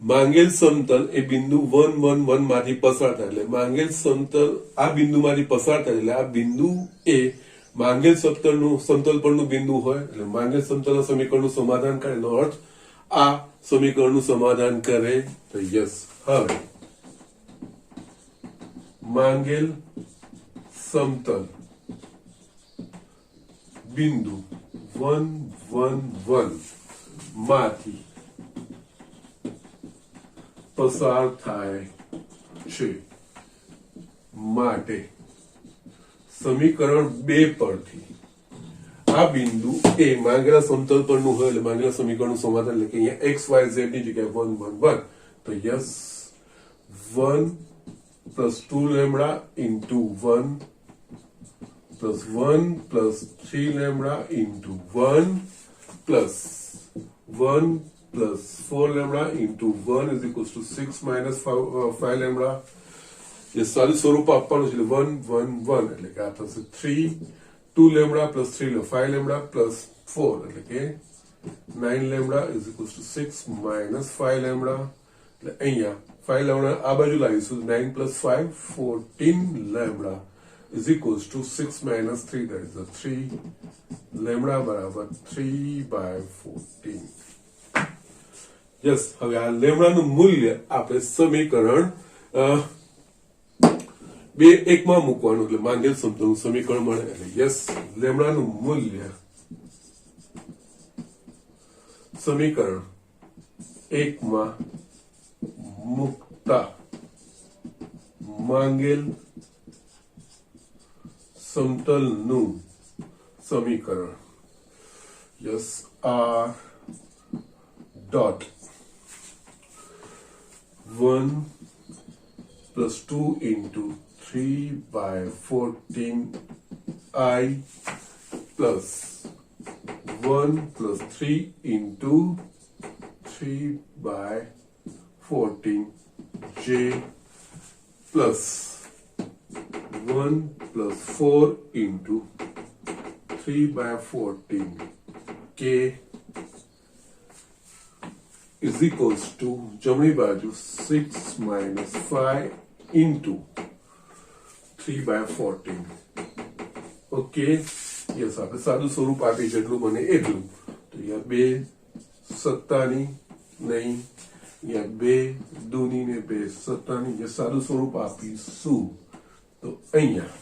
માંગેલ સમતલ એ બિંદુ 1 1 1 માંથી પસાર થાય એટલે માંગેલ સમતલ આ બિંદુમાંથી પસાર થાય એટલે આ બિંદુ એ માંગેલ સમતલ પરનું બિંદુ હોય એટલે માંગેલ સમતલના સમીકરણનું સમાધાન કરે એનો અર્થ આ સમીકરણનું સમાધાન કરે. તો યસ, હવે માંગેલ સમતલ બિંદુ 1 1 1 માંથી પસાર થાય છે. માટે સમીકરણ 2 પરથી આ બિંદુ એ માંગેલા સમતલ પરનું હોય એટલે માંગેલા સમીકરણનું સમાધાન એટલે કે અહીંયા x y z ની જગ્યાએ 1 1 1 તો yes 1 plus 2 lambda into 1 plus 1 plus 3 lambda into 1 plus 1 plus 4 lambda into 1 is equals to 6 minus 5 lambda. ये सारे स्वरूप આપવાનું છે 1 1 1 એટલે કે આ થશે 3 2 lambda plus 3 5 lambda plus 4 એટલે કે 9 lambda is equals to 6 minus 5 lambda. એટલે અહીંયા 5 lambda આ બાજુ લાવીશું 9 plus 5 14 lambda is equals to 6 minus 3 that is the 3 lambda બરાબર 3 by 14. યસ હવે આ લેમ્ડા નું મૂલ્ય આપણે સમીકરણ 2 માં મૂકવાનું એટલે માંગેલ સમતલનું સમીકરણ મળે. એટલે યસ લેમ્ડા નું મૂલ્ય સમીકરણ 1 માં મૂકતા માંગેલ સમતલનું સમીકરણ yes r dot 1 plus 2 into 3 by 14 I plus 1 plus 3 into 3 by 14 j plus 1 plus 4 into 3 by 14 k is equals to જમણી બાજુ 6 minus 5 into 3 by 14. Okay yes આપણે સાદું સ્વરૂપ આપી જેટલું બને એટલું. તો અહીંયા 2 સત્તાની નહીં, અહીંયા 2 દૂની ને 2 સત્તાની, જે સાદું સ્વરૂપ આપીશું તો અહીંયા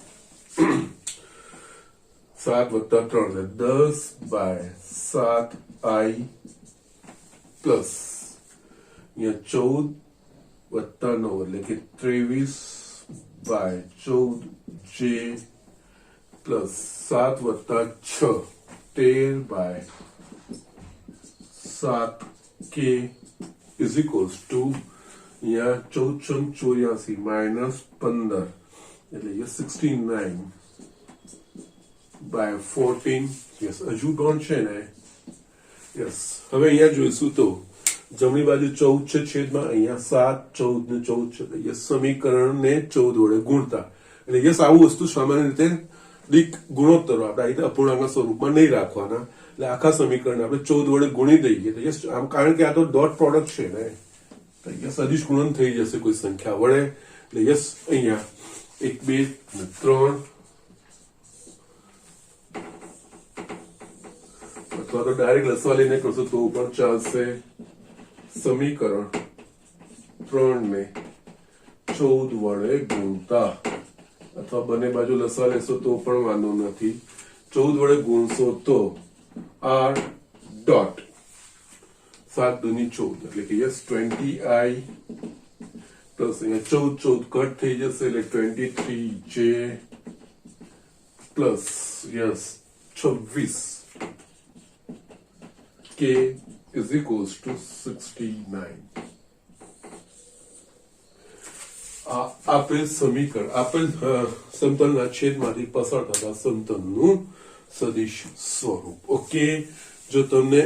7 વત્તા 3 એટલે 10 by 7 I પ્લસ અહીંયા 14 વત્તા 9 એટલે કે 23 by 14 j પ્લસ 7 વત્તા 6 13 by 7 k is equals to અહીંયા 14 84 minus 15 એટલે ये 69 by 14. યસ હજુ કોણ છે ને યસ હવે અહીંયા જોઈશું તો જમણી બાજુ 14 છે છેદમાં અહીંયા 7 14 ને 14 છે. યસ સમીકરણને 14 વડે ગુણતા એટલે યસ આવું વસ્તુ સામાન્ય રીતે દીક ગુણોત્તરો આપણે આ રીતે અપૂર્ણાંકના સ્વરૂપમાં નહીં રાખવાના. એટલે આખા સમીકરણને આપણે 14 વડે ગુણી દઈએ તો યસ આમ કારણ કે આ તો ડોટ પ્રોડક્ટ છે ને તો યસ અદિશ ગુણન થઈ જશે કોઈ સંખ્યા વડે. એટલે યસ અહીંયા 1 2 અને 3 અથવા તો ડાયરેક્ટ લસવા લઈને કરશો તો પણ ચાલશે. સમીકરણ 3 ને 14 વડે ગુણતા અથવા બંને બાજુ લસવા લેશો તો પણ વાંધો નથી. 14 વડે ગુણશો તો r ડોટ 7 દૂની 14 એટલે કે યસ 20i પ્લસ અહીંયા 14 કટ થઈ જશે એટલે 23j plus yes 26 k is equals to 69. આપેલ સમીકરણ આપેલ સમતલના છેદમાંથી પસાર થતા સમતલનું સદિશ સ્વરૂપ. ઓકે જો તમને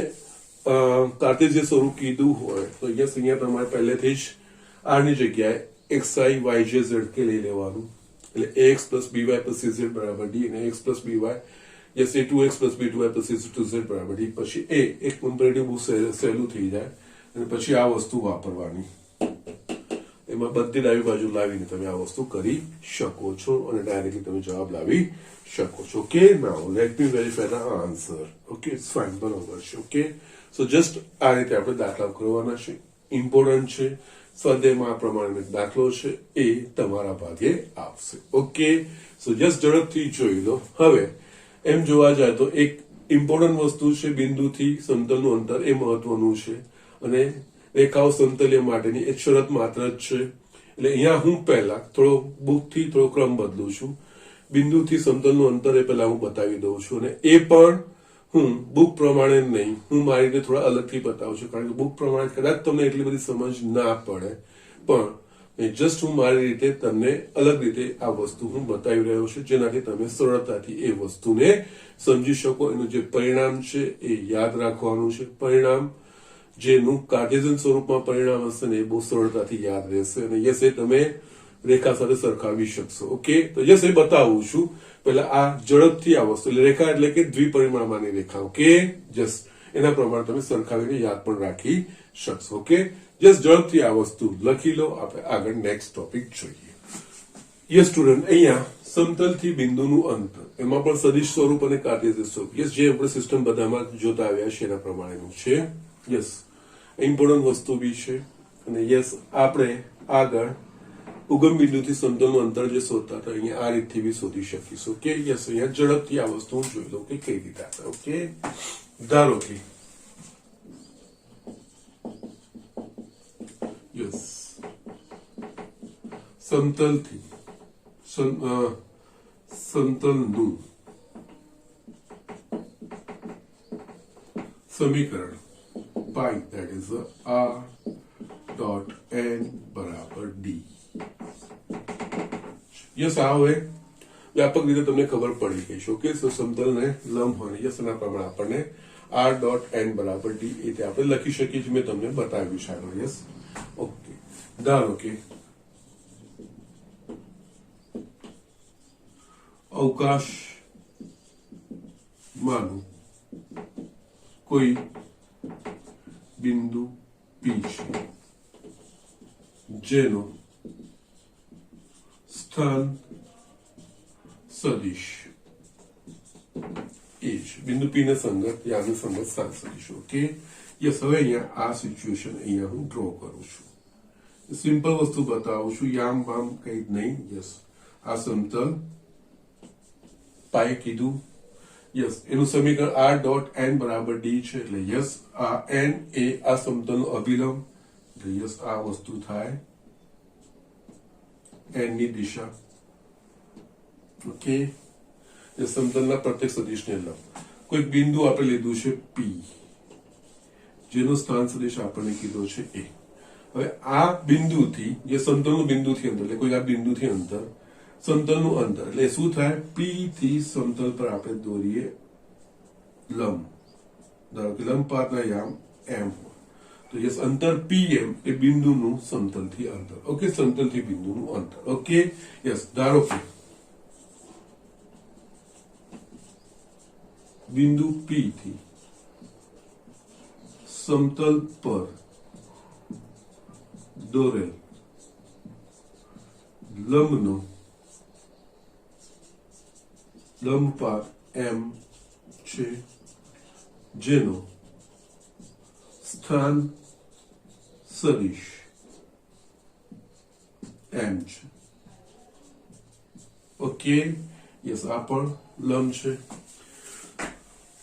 કાર્ટેશિયન સ્વરૂપ કીધું હોય તો અહીંયા તમારે પહેલેથી જ r ની જગ્યાએ xi yj zk લઈ લેવાનું. એટલે ax plus by plus cz બરાબર d અને x plus by yes A 2x plus b2y plus c2z બરાબર d. પછી એક કમ્પેરેટિવ બહુ સહેલું થઈ જાય અને પછી આ વસ્તુ વાપરવાની. એમાં બધી ડાબી બાજુ લાવીને તમે આ વસ્તુ કરી શકો છો અને ડાયરેક્ટલી તમે જવાબ લાવી શકો છો. Okay now let me verify the answer. Okay it's fine બરોબર છે. ઓકે સો જસ્ટ આ રીતે આપણે દાખલા કરવાના છે. ઇમ્પોર્ટન્ટ છે. સ્વાધ્યાયમાં આ પ્રમાણે દાખલો છે એ તમારા ભાગે આવશે. ઓકે સો જસ્ટ ઝડપથી જોઈ લો. હવે એમ જોવા જાય તો એક ઇમ્પોર્ટન્ટ વસ્તુ છે બિંદુથી સમતલનું અંતર એ મહત્વનું છે અને રેખાઓ સમતલ્ય માટેની એક શરત માત્ર જ છે. એટલે અહીંયા હું પહેલા થોડો બુકથી થોડો ક્રમ બદલું છું. બિંદુથી સમતલનું અંતર એ પહેલા હું બતાવી દઉં છું અને એ પણ હું બુક પ્રમાણે નહીં, હું મારી રીતે થોડા અલગથી બતાવું છું કારણ કે બુક પ્રમાણે કદાચ તમને એટલી બધી સમજ ના પડે પણ જસ્ટ હું મારી રીતે તમને અલગ રીતે આ વસ્તુ હું બતાવી રહ્યો છું, જેનાથી તમે સરળતાથી એ વસ્તુને સમજી શકો. એનું જે પરિણામ છે એ યાદ રાખવાનું છે. પરિણામ જેનું કાર્ટેઝિયન સ્વરૂપમાં પરિણામ હશે ને એ બહુ સરળતાથી યાદ રહેશે, અને યસ એ તમે રેખા સાથે સરખાવી શકશો. ઓકે, તો યસ એ બતાવું છું. પહેલા આ ઝડપથી આ વસ્તુ, એટલે રેખા એટલે કે દ્વિપરિમાણમાંની રેખા. ઓકે, જસ્ટ એના પ્રમાણે તમે સરખાવીને યાદ પણ રાખી શકશો. ઓકે, જસ્ટ ઝડપથી આ વસ્તુ લખી લો. આપણે આગળ નેક્સ્ટ ટોપિક જોઈએ. યસ સ્ટુડન્ટ, અહીંયા સમતલથી બિંદુનું અંતર, એમાં પણ સદિશ સ્વરૂપ અને કાર્ટેઝિયન સ્વરૂપ. યસ, જે આપણે સિસ્ટમ બધામાં જોતા આવ્યા છે એના પ્રમાણેનું છે. યસ, ઇમ્પોર્ટન્ટ વસ્તુ બી છે. અને યસ, આપણે આગળ ઉગમ બિંદુથી સમતલનું અંતર જે શોધતા હતા અહીંયા આ રીતથી બી શોધી શકીશું. ઓકે, યસ, અહીંયા ઝડપથી આ વસ્તુ હું જોઈ લઉં કે કઈ રીતે આપણે. ઓકે, ધારો કે યસ સમતલથી સમતલનું સમીકરણ પાઈ that is r dot n બરાબર d. યસ, આ હવે વ્યાપક રીતે તમને ખબર પડી ગઈ છે. ઓકે, તો સમતલને લંબ હોય યસ એના પ્રમાણે આપણને r dot n બરાબર d એ આપણે લખી શકીએ છીએ. મેં તમને બતાવ્યું છે આગળ. યસ, ઓકે, ધારો કે અવકાશમાંનું કોઈ બિંદુ P છે જેનો સ્થાન સદિશ એ છે. બિંદુ P ને સંગત યાનું સંગત સ્થાન સદિશ. ઓકે, યસ, હવે અહીંયા આ સિચ્યુએશન અહીંયા હું ડ્રો કરું છું. સિમ્પલ વસ્તુ બતાવું છું, યામ બામ કઈ જ નહીં. યસ, આ સમતલ પાઈ કીધું. યસ, એનું સમીકરણ r ડોટ n બરાબર d છે. એટલે યસ, આ n એ આ સમતલનો અભિલંબ. એટલે યસ, આ વસ્તુ થાય n ની દિશા. ઓકે, એ સમતલના પ્રત્યેક સદિશને લંબ. કોઈ બિંદુ આપણે લીધું છે P, જેનો સ્થાન સદિશ આપણને કીધો છે a. હવે આ બિંદુથી, જે સમતલનું બિંદુથી અંતર, એટલે કોઈ આ બિંદુથી અંતર, સમતલનું અંતર, એટલે શું થાય? P થી સમતલ પર આપણે દોરીએ લંબ. ધારો કે લંબપાતના યામ m હોય તો યસ, અંતર pm એ બિંદુનું સમતલથી અંતર. ઓકે, સમતલથી બિંદુનું અંતર. ઓકે, યસ, ધારો કે બિંદુ P થી સમતલ પર દોરેલ લંબનો લંબપાત m છે, જેનો સ્થાન સદિશ m છે. ઓકે, યસ, આ પણ લંબ છે.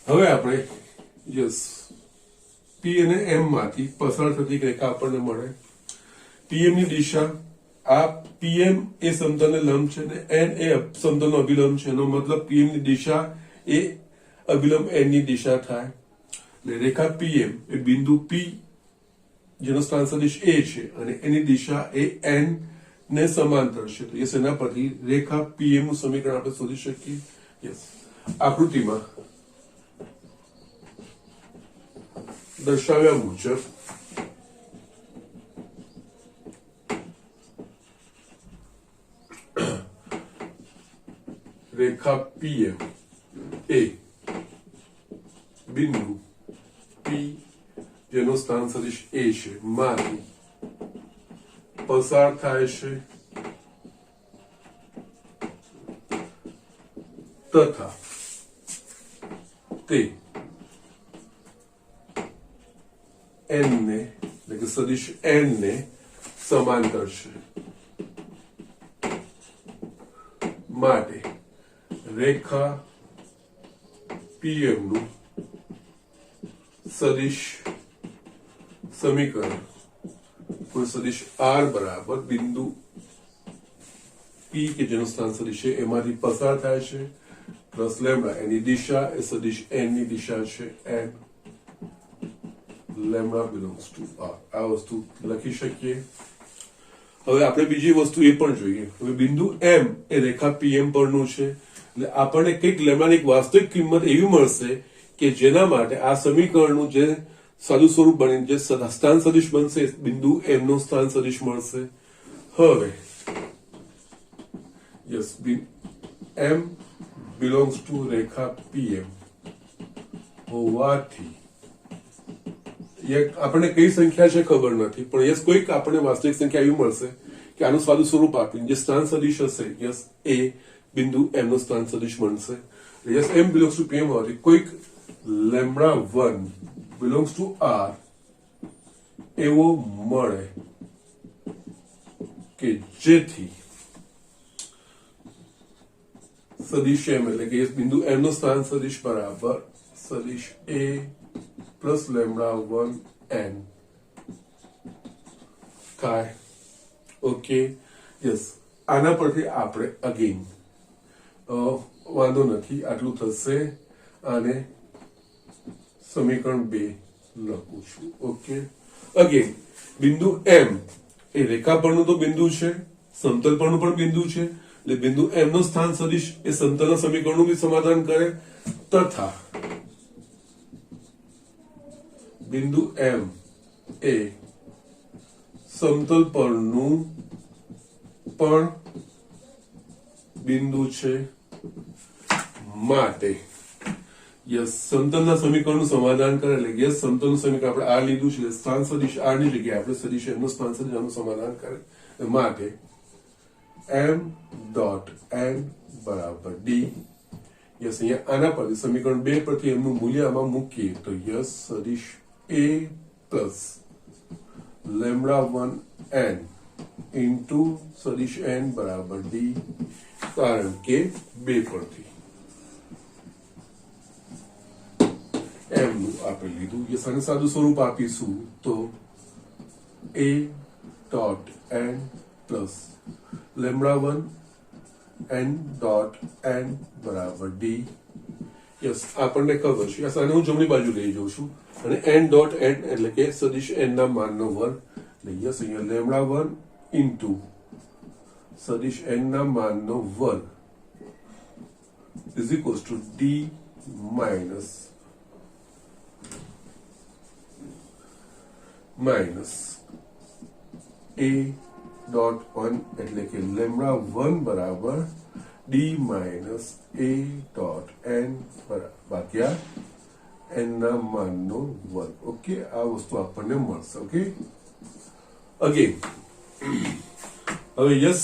હવે આપણે યસ P અને M માંથી પસાર થતી રેખા આપણને મળે. PM ની દિશા, આ PM એ સમતલને લંબ છે ને N એ સમતલનો અભિલંબ છે. એનો મતલબ PM ની દિશા એ અભિલંબ N ની દિશા થાય. એટલે રેખા PM એ બિંદુ P જેનો સ્થાન સદિશ A છે અને એની દિશા એ N ને સમાંતર છે. તો યસ, એના પરથી રેખા PM નું સમીકરણ આપણે શોધી શકીએ. યસ, આકૃતિમાં દર્શાવ્યા મુજબ રેખા PM એ બિંદુ P જેનો સ્થાન સદિશ A છે માંથી પસાર થાય છે તથા તે n ને, એટલે કે સદિશ n ને સમાંતર છે. માટે રેખા PM નું સદિશ સમીકરણ કોઈ સદિશ r બરાબર બિંદુ P કે જેનું સ્થાન સદિશ છે એમાંથી પસાર થાય છે પ્લસ લેમ્ડા, એની દિશા એ સદિશ n ની દિશા છે n, lambda belongs to r. આ વસ્તુ લખી શકીએ. હવે આપણે બીજી વસ્તુ એ પણ જોઈએ. હવે બિંદુ એમ એ રેખા પીએમ પરનું છે, એટલે આપણને કંઈક લેમ્ડાની એક વાસ્તવિક કિંમત એવી મળશે કે જેના માટે આ સમીકરણનું જે સાદું સ્વરૂપ બને, જે સ્થાન સદિશ બનશે, બિંદુ એમ નું સ્થાન સદિશ મળશે. હવે યસ, એમ બિલોંગ્સ ટુ રેખા પીએમ હોવાથી આપણને કઈ સંખ્યા છે ખબર નથી, પણ યસ કોઈક આપણને વાસ્તવિક સંખ્યા એવી મળશે કે આનું સાદું સ્વરૂપ આપીને જે સ્થાન સદિશ હશે, યસ એ બિંદુ એમ નું સ્થાન સદિશ બનશે. Yes, M belongs to PM હોવાથી કોઈક લેમ્ડા 1 બિલોંગ્સ ટુ આર એવો મળે કે જેથી સદિશ એમ એટલે કે બિંદુ એમ નું સ્થાન સદિશ બરાબર સદિશ એ પ્લસ લેમ્ડા 1 એન થાય. ઓકે, યસ, આના પરથી આપણે અગેન વાંધો નથી, આટલું થશે. આને સમીકરણ 2 લખું છું. ઓકે, અગેન બિંદુ એમ એ રેખા પરનું તો બિંદુ છે, સમતલ પરનું પણ બિંદુ છે, એટલે બિંદુ એમ નું સ્થાન સદિશ એ સમતલના સમીકરણનું બી સમાધાન કરે, તથા બિંદુ એમ એ સમતલ પરનું પણ બિંદુ છે માટે યસ સમતલના સમીકરણનું સમાધાન કરે. એટલે યસ, સમતલનું સમીકરણ આપણે આ લીધું છે, સ્થાન સદિશ આર ની જગ્યાએ આપણે સદિશ એમ નું સ્થાન સદિશ આનું સમાધાન કરે. માટે એમ ડોટ એન બરાબર ડી. યસ, અહીંયા આના પરથી સમીકરણ 2 પરથી એમનું મૂલ્ય આમાં મૂકીએ તો યસ સદિશ a plus lambda 1 n into સદિશ n બરાબર ડી, કારણ કે 2 પરથી એમ નું આપણે લીધું. યસ, આને સાદું સ્વરૂપ આપીશું તો a dot n plus lambda 1 n dot n બરાબર ડી. યસ, આપણને ખબર છે. યસ, આને હું જમણી બાજુ લઈ જઉં છું અને n ડોટ n એટલે કે સદિશ n ના માનનો વર્ગ. યસ, અહીંયા લેમ્ડા 1 ઇન્ટુ સદિશ n ના માનનો વર્ગ is equals two D minus a dot 1 એટલે કે લેમ્ડા 1 બરાબર D minus a dot n ભાગ્યા n ના માનનો વર્ગ. ઓકે, આ વસ્તુ આપણને મળશે. ઓકે, અગેન હવે યસ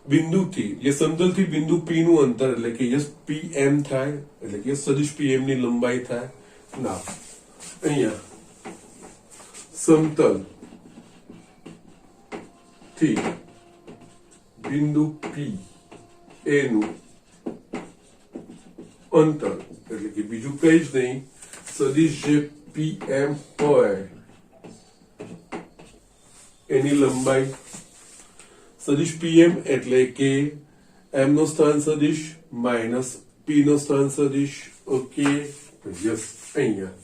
બિંદુથી જે સમતલથી બિંદુ પી નું અંતર એટલે કે યસ પી એમ થાય, એટલે કે સદિશ પી એમ ની લંબાઈ થાય. ના, અહીંયા સમતલ થી બિંદુ પી એ નું અંતર એટલે કે બીજું કઈ જ નહીં, સદિશ જે પી એમ હોય એની લંબાઈ. સદિશ પીએમ એટલે કે એમ નો સ્થાન સદિશ માઇનસ પી નો સ્થાન સદિશ. ઓકે, યસ, અહીંયા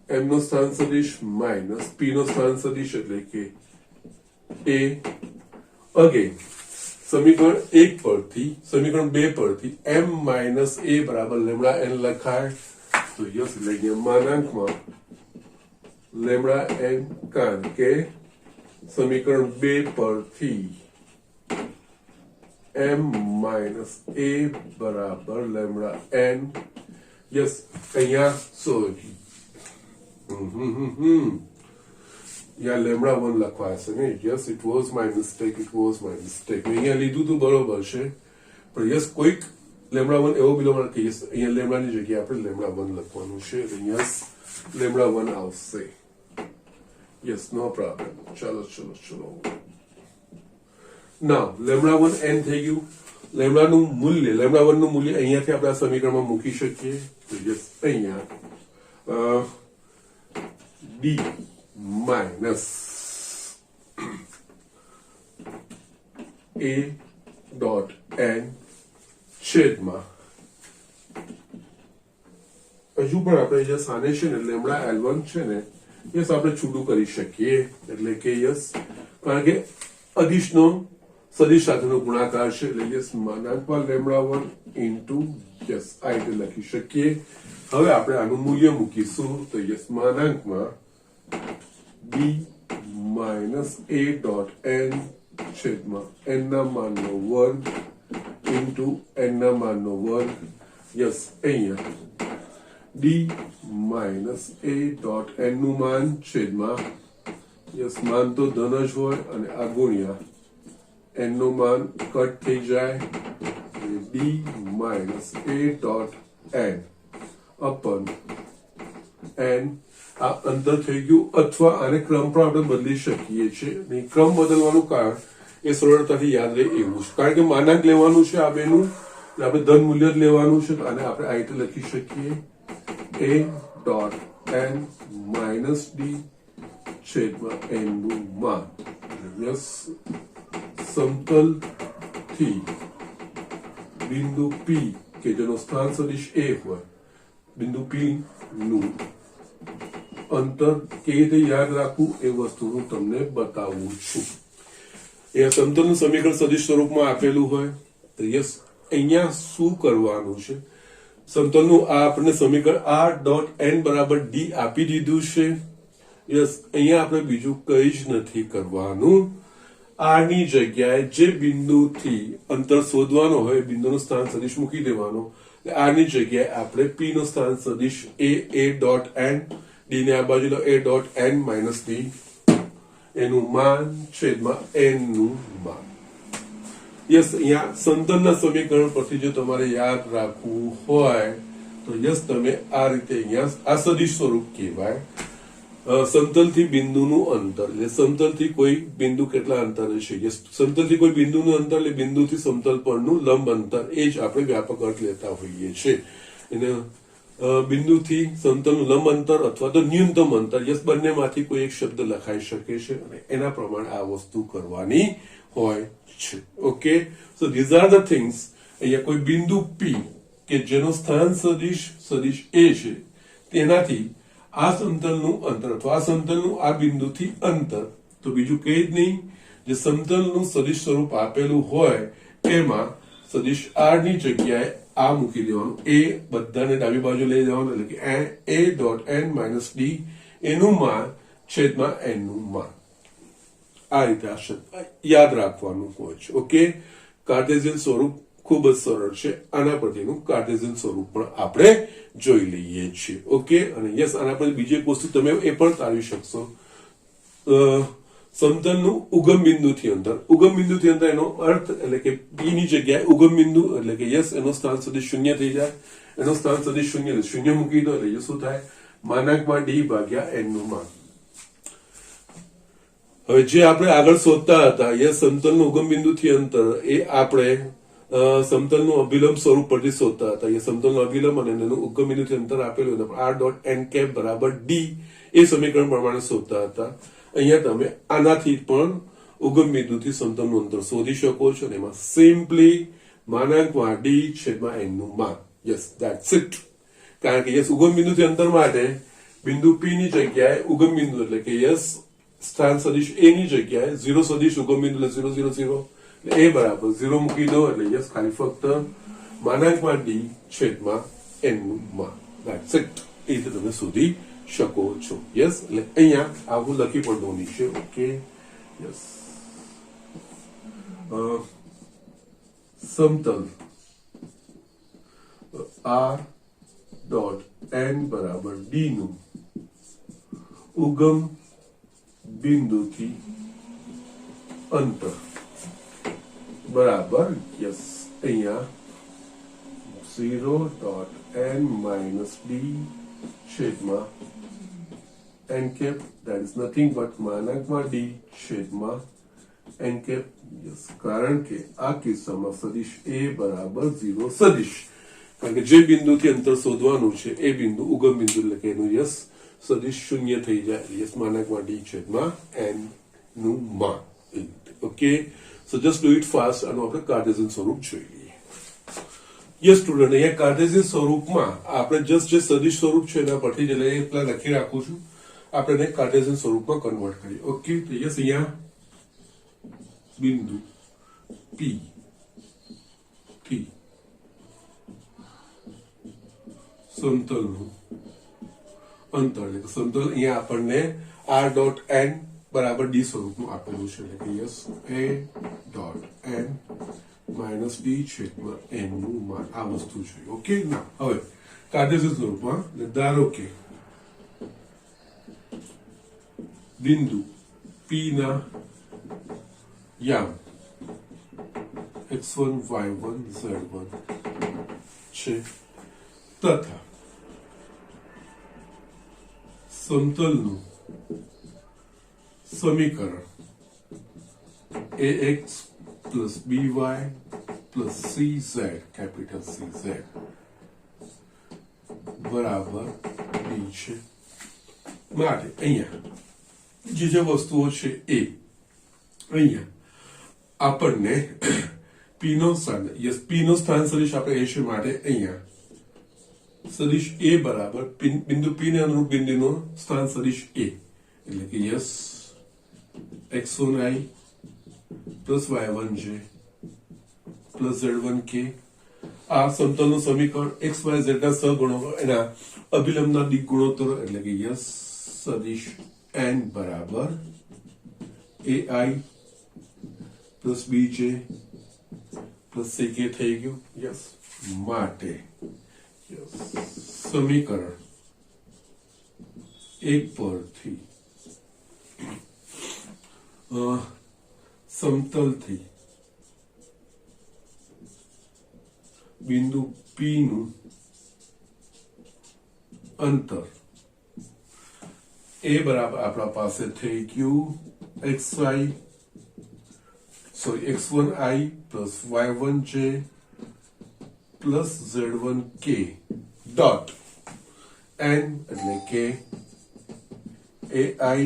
એમ નો સ્થાન સદિશ માઇનસ પી નો સ્થાન સદિશ એટલે કે એ. અગેન સમીકરણ 1 પરથી સમીકરણ 2 પરથી m માઇનસ a બરાબર લેમ્ડા n લખાય તો યસ, એટલે અહીંયા માનાંકમાં લેમ્ડા n, કારણ કે સમીકરણ 2 પરથી m માઇનસ a બરાબર લેમ્ડા n. યસ, અહીંયા સોરી યા લેમ્ડા 1 લખવા હશે ને. Yes, it was my mistake, અહીંયા લીધું તો બરોબર છે, પણ યસ કોઈક લેમ્ડા 1 એવો બિલો કે યસ અહીંયા લેમ્ડાની જગ્યાએ આપણે લેમ્ડા 1 લખવાનું છે, એટલે યસ લેમ્ડા 1 આવશે. યસ, નો પ્રોબ્લેમ. ચલો નાઉ લેમ્ડા 1 n થઈ ગયું. લેમ્ડા 1 નું મૂલ્ય અહીંયાથી આપણે આ સમીકરણમાં મૂકી શકીએ તો યસ અહીંયા D minus a dot n છેદમાં હજુ પણ આપણે જે સાને છે ને લેમ્ડા L1 છે ને યસ આપણે છૂટું કરી શકીએ, એટલે કે યસ કારણ કે અદિશનો સદિશ સાથેનો ગુણાકાર છે, એટલે યસ માનાંકમાં λ1 ઇન્ટુ યસ આ રીતે લખી શકીએ. હવે આપણે આનું મૂલ્ય મૂકીશું, તો યસ માનાંકમાં b minus a dot n છેદમાં n ના માનનો વર્ગ ઇન્ટુ n ના માનનો વર્ગ. યસ અહીંયા d minus a dot n નું માન છેદમાં યસ માન તો ધન જ હોય અને આ ગુણ્યા n નું માન કટ થઈ જાય, d minus a dot n અપન n આ અંતર થઈ ગયું. અથવા આને ક્રમ પણ આપણે બદલી શકીએ છીએ, અને ક્રમ બદલવાનું કારણ એ સરળતાથી યાદ રહે એવું છે, કારણ કે માનાંક લેવાનું છે આ બેનું, આપણે ધન મૂલ્ય જ લેવાનું છે, આને આપણે આ રીતે લખી શકીએ a dot n minus d છેદમાં n નું માન. યસ સમતલ થી બિંદુ P કે જેનો સ્થાન સદિશ a હોય, બિંદુ P નું અંતર કેવી રીતે યાદ રાખવું એ વસ્તુનું તમને બતાવું છું. એ સમતલનું સમીકરણ સદિશ સ્વરૂપમાં આપેલું હોય તો યસ અહીંયા શું કરવાનું છે, સમતલનું આ આપણને સમીકરણ r ડોટ n બરાબર d આપી દીધું છે. યસ અહીંયા આપણે બીજું કંઈ જ નથી કરવાનું, r ની જગ્યાએ જે બિંદુથી અંતર શોધવાનો હોય બિંદુનો સ્થાન સદિશ મૂકી દેવાનો. r ની જગ્યાએ આપણે p નો સ્થાન સદિશ a ડોટ n, d ને આ બાજુ લો a dot n minus d એનું માન છેદમાં n નું માન. યસ અહીંયા સમતલના સમીકરણ પરથી જો તમારે યાદ રાખવું હોય તો યસ તમે આ રીતે અહીંયા આ સદિશ સ્વરૂપ કહેવાય. સમતલથી બિંદુનું અંતર એટલે સમતલથી કોઈ બિંદુ કેટલા અંતરે છે, યસ સમતલથી કોઈ બિંદુનું અંતર એટલે બિંદુથી સમતલ પરનું લંબ અંતર, એ જ આપણે વ્યાપક અર્થ લેતા હોઈએ છીએ. એને બિંદુથી સમતલનું લંબ અંતર અથવા તો ન્યૂનતમ અંતર, યસ બંનેમાંથી કોઈ એક શબ્દ લખાઈ શકે છે અને એના પ્રમાણે આ વસ્તુ કરવાની હોય છે. Okay, so these are the things. અહીંયા કોઈ બિંદુ P કે જેનો સ્થાન સદિશ a છે, તેનાથી આ સમતલનું અંતર અથવા આ સમતલનું આ બિંદુથી અંતર તો બીજું કંઈ જ નહીં, જે સમતલનું સદિશ સ્વરૂપ આપેલું હોય એમાં સદિશ r ની જગ્યાએ આ મૂકી દેવાનું, a બધાને ડાબી બાજુ લઈ જવાનું, એટલે કે a dot n minus d એનું માન છેદમાં n નું માન. આ રીતે આ યાદ રાખવાનું હોય છે. ઓકે, કાર્ટેશિયન સ્વરૂપ ખૂબ જ સરળ છે, આના પરથીનું કાર્ટેશિયન સ્વરૂપ પણ આપણે જોઈ લઈએ છીએ. ઓકે, અને યસ આના પર બીજી એક વસ્તુ તમે એ પણ તારવી શકશો, સમતલનું ઉગમ બિંદુથી અંતર. ઉગમ બિંદુથી અંતર એનો અર્થ એટલે કે b ની જગ્યાએ ઉગમ બિંદુ એટલે કે યસ એનો સ્થાન સદિશ શૂન્ય થઈ જાય, એનો સ્થાન સદિશ શૂન્ય એટલે શૂન્ય મૂકી દો એટલે શું થાય, માનાંકમાં d ભાગ્યા n નું માન. હવે જે આપણે આગળ શોધતા હતા યસ સમતલનું ઉગમ બિંદુથી અંતર, એ આપણે સમતલનું અભિલંબ સ્વરૂપ પરથી શોધતા હતા. એ સમતલનું અભિલંબ અને એનું ઉગમ બિંદુથી અંતર આપેલું r ડોટ n કેપ બરાબર d એ સમીકરણ પ્રમાણે શોધતા હતા. અહીંયા તમે આનાથી પણ ઉગમ બિંદુથી સમતલનું અંતર શોધી શકો છો, અને એમાં સિમ્પલી માનાંકમાં d છેદમાં n નું માન. Yes that's it. કારણ કે યસ ઉગમ બિંદુથી અંતર માટે બિંદુ P ની જગ્યાએ ઉગમ બિંદુ એટલે કે યસ સ્થાન સદિશ a ની જગ્યાએ 0 સદિશ ઉગમ બિંદુ એટલે 0 0 0 એટલે a બરાબર 0 મૂકી દો એટલે યસ ખાલી ફક્ત માનાંકમાં d છેદમાં n નું માન. That's it. એ રીતે તમે શોધી શકો છો. યસ એટલે અહીંયા આવું લખી પણ દો નીચે. ઓકે, યસ સમતલ r ડોટ n બરાબર d નું ઉગમ બિંદુથી અંતર બરાબર યસ અહીંયા 0 ડોટ n માઇનસ d છેદમાં n cap, that is nothing but માનાંકમાં d છેદમાં n કેપ. યસ કારણ કે આ કિસ્સામાં સદિશ a બરાબર 0 સદિશ, કારણ કે જે બિંદુથી અંતર શોધવાનું છે એ બિંદુ ઉગમ બિંદુ એટલે કે એનું યસ સદિશ શૂન્ય થઈ જાય, યસ માનાંકમાં d છેદમાં n નું માન. Okay, so just do it fast. આનું આપણે કાર્ટેશિયન સ્વરૂપ જોઈ લઈએ. યસ સ્ટુડન્ટ, અહીંયા કાર્ટેશિયન સ્વરૂપમાં આપણે જસ્ટ જે સદિશ સ્વરૂપ છે એના પરથી જ એટલા લખી રાખું છું. આપણે કાર્ટેશિયન સ્વરૂપમાં કન્વર્ટ કરીએ. ઓકે, તો યસ અહીંયા બિંદુ પી થી સમતલનું અંતર એટલે કે સમતલ અહીંયા આપણને r ડોટ n બરાબર d સ્વરૂપનું આપેલું છે એટલે કે yes a dot n minus d છેદમાં n નું માન આ વસ્તુ છે. ઓકે, ના હવે કાર્ટેશિયન સ્વરૂપમાં ધારો કે બિંદુ P ના યામ x1 y1 z1 છે તથા સમતલનું સમીકરણ ax plus by plus cz capital CZ બરાબર d છે. માટે અહીંયા જે વસ્તુઓ છે એ અહીંયા આપણને p નો સ્થાન યસ p નો સ્થાન સદિશ આપણે એ છે માટે અહીંયા સદિશ a બરાબર બિંદુ p ને અનુરૂપ બિંદુનો સ્થાન સદિશ a એટલે કે yes x1i plus y1j plus z1k આ સમતલનું સમીકરણ x y z ના સહગુણકો એના અભિલંબના દિક ગુણોત્તર એટલે કે યસ સદિશ n બરાબર ai plus bj plus ck થઈ ગયું. યસ માટે સમીકરણ એક પરથી સમતલથી બિંદુ P નું અંતર એ બરાબર આપણા પાસે થઈ ગયું x1i plus y1j plus z1k dot n એટલે કે ai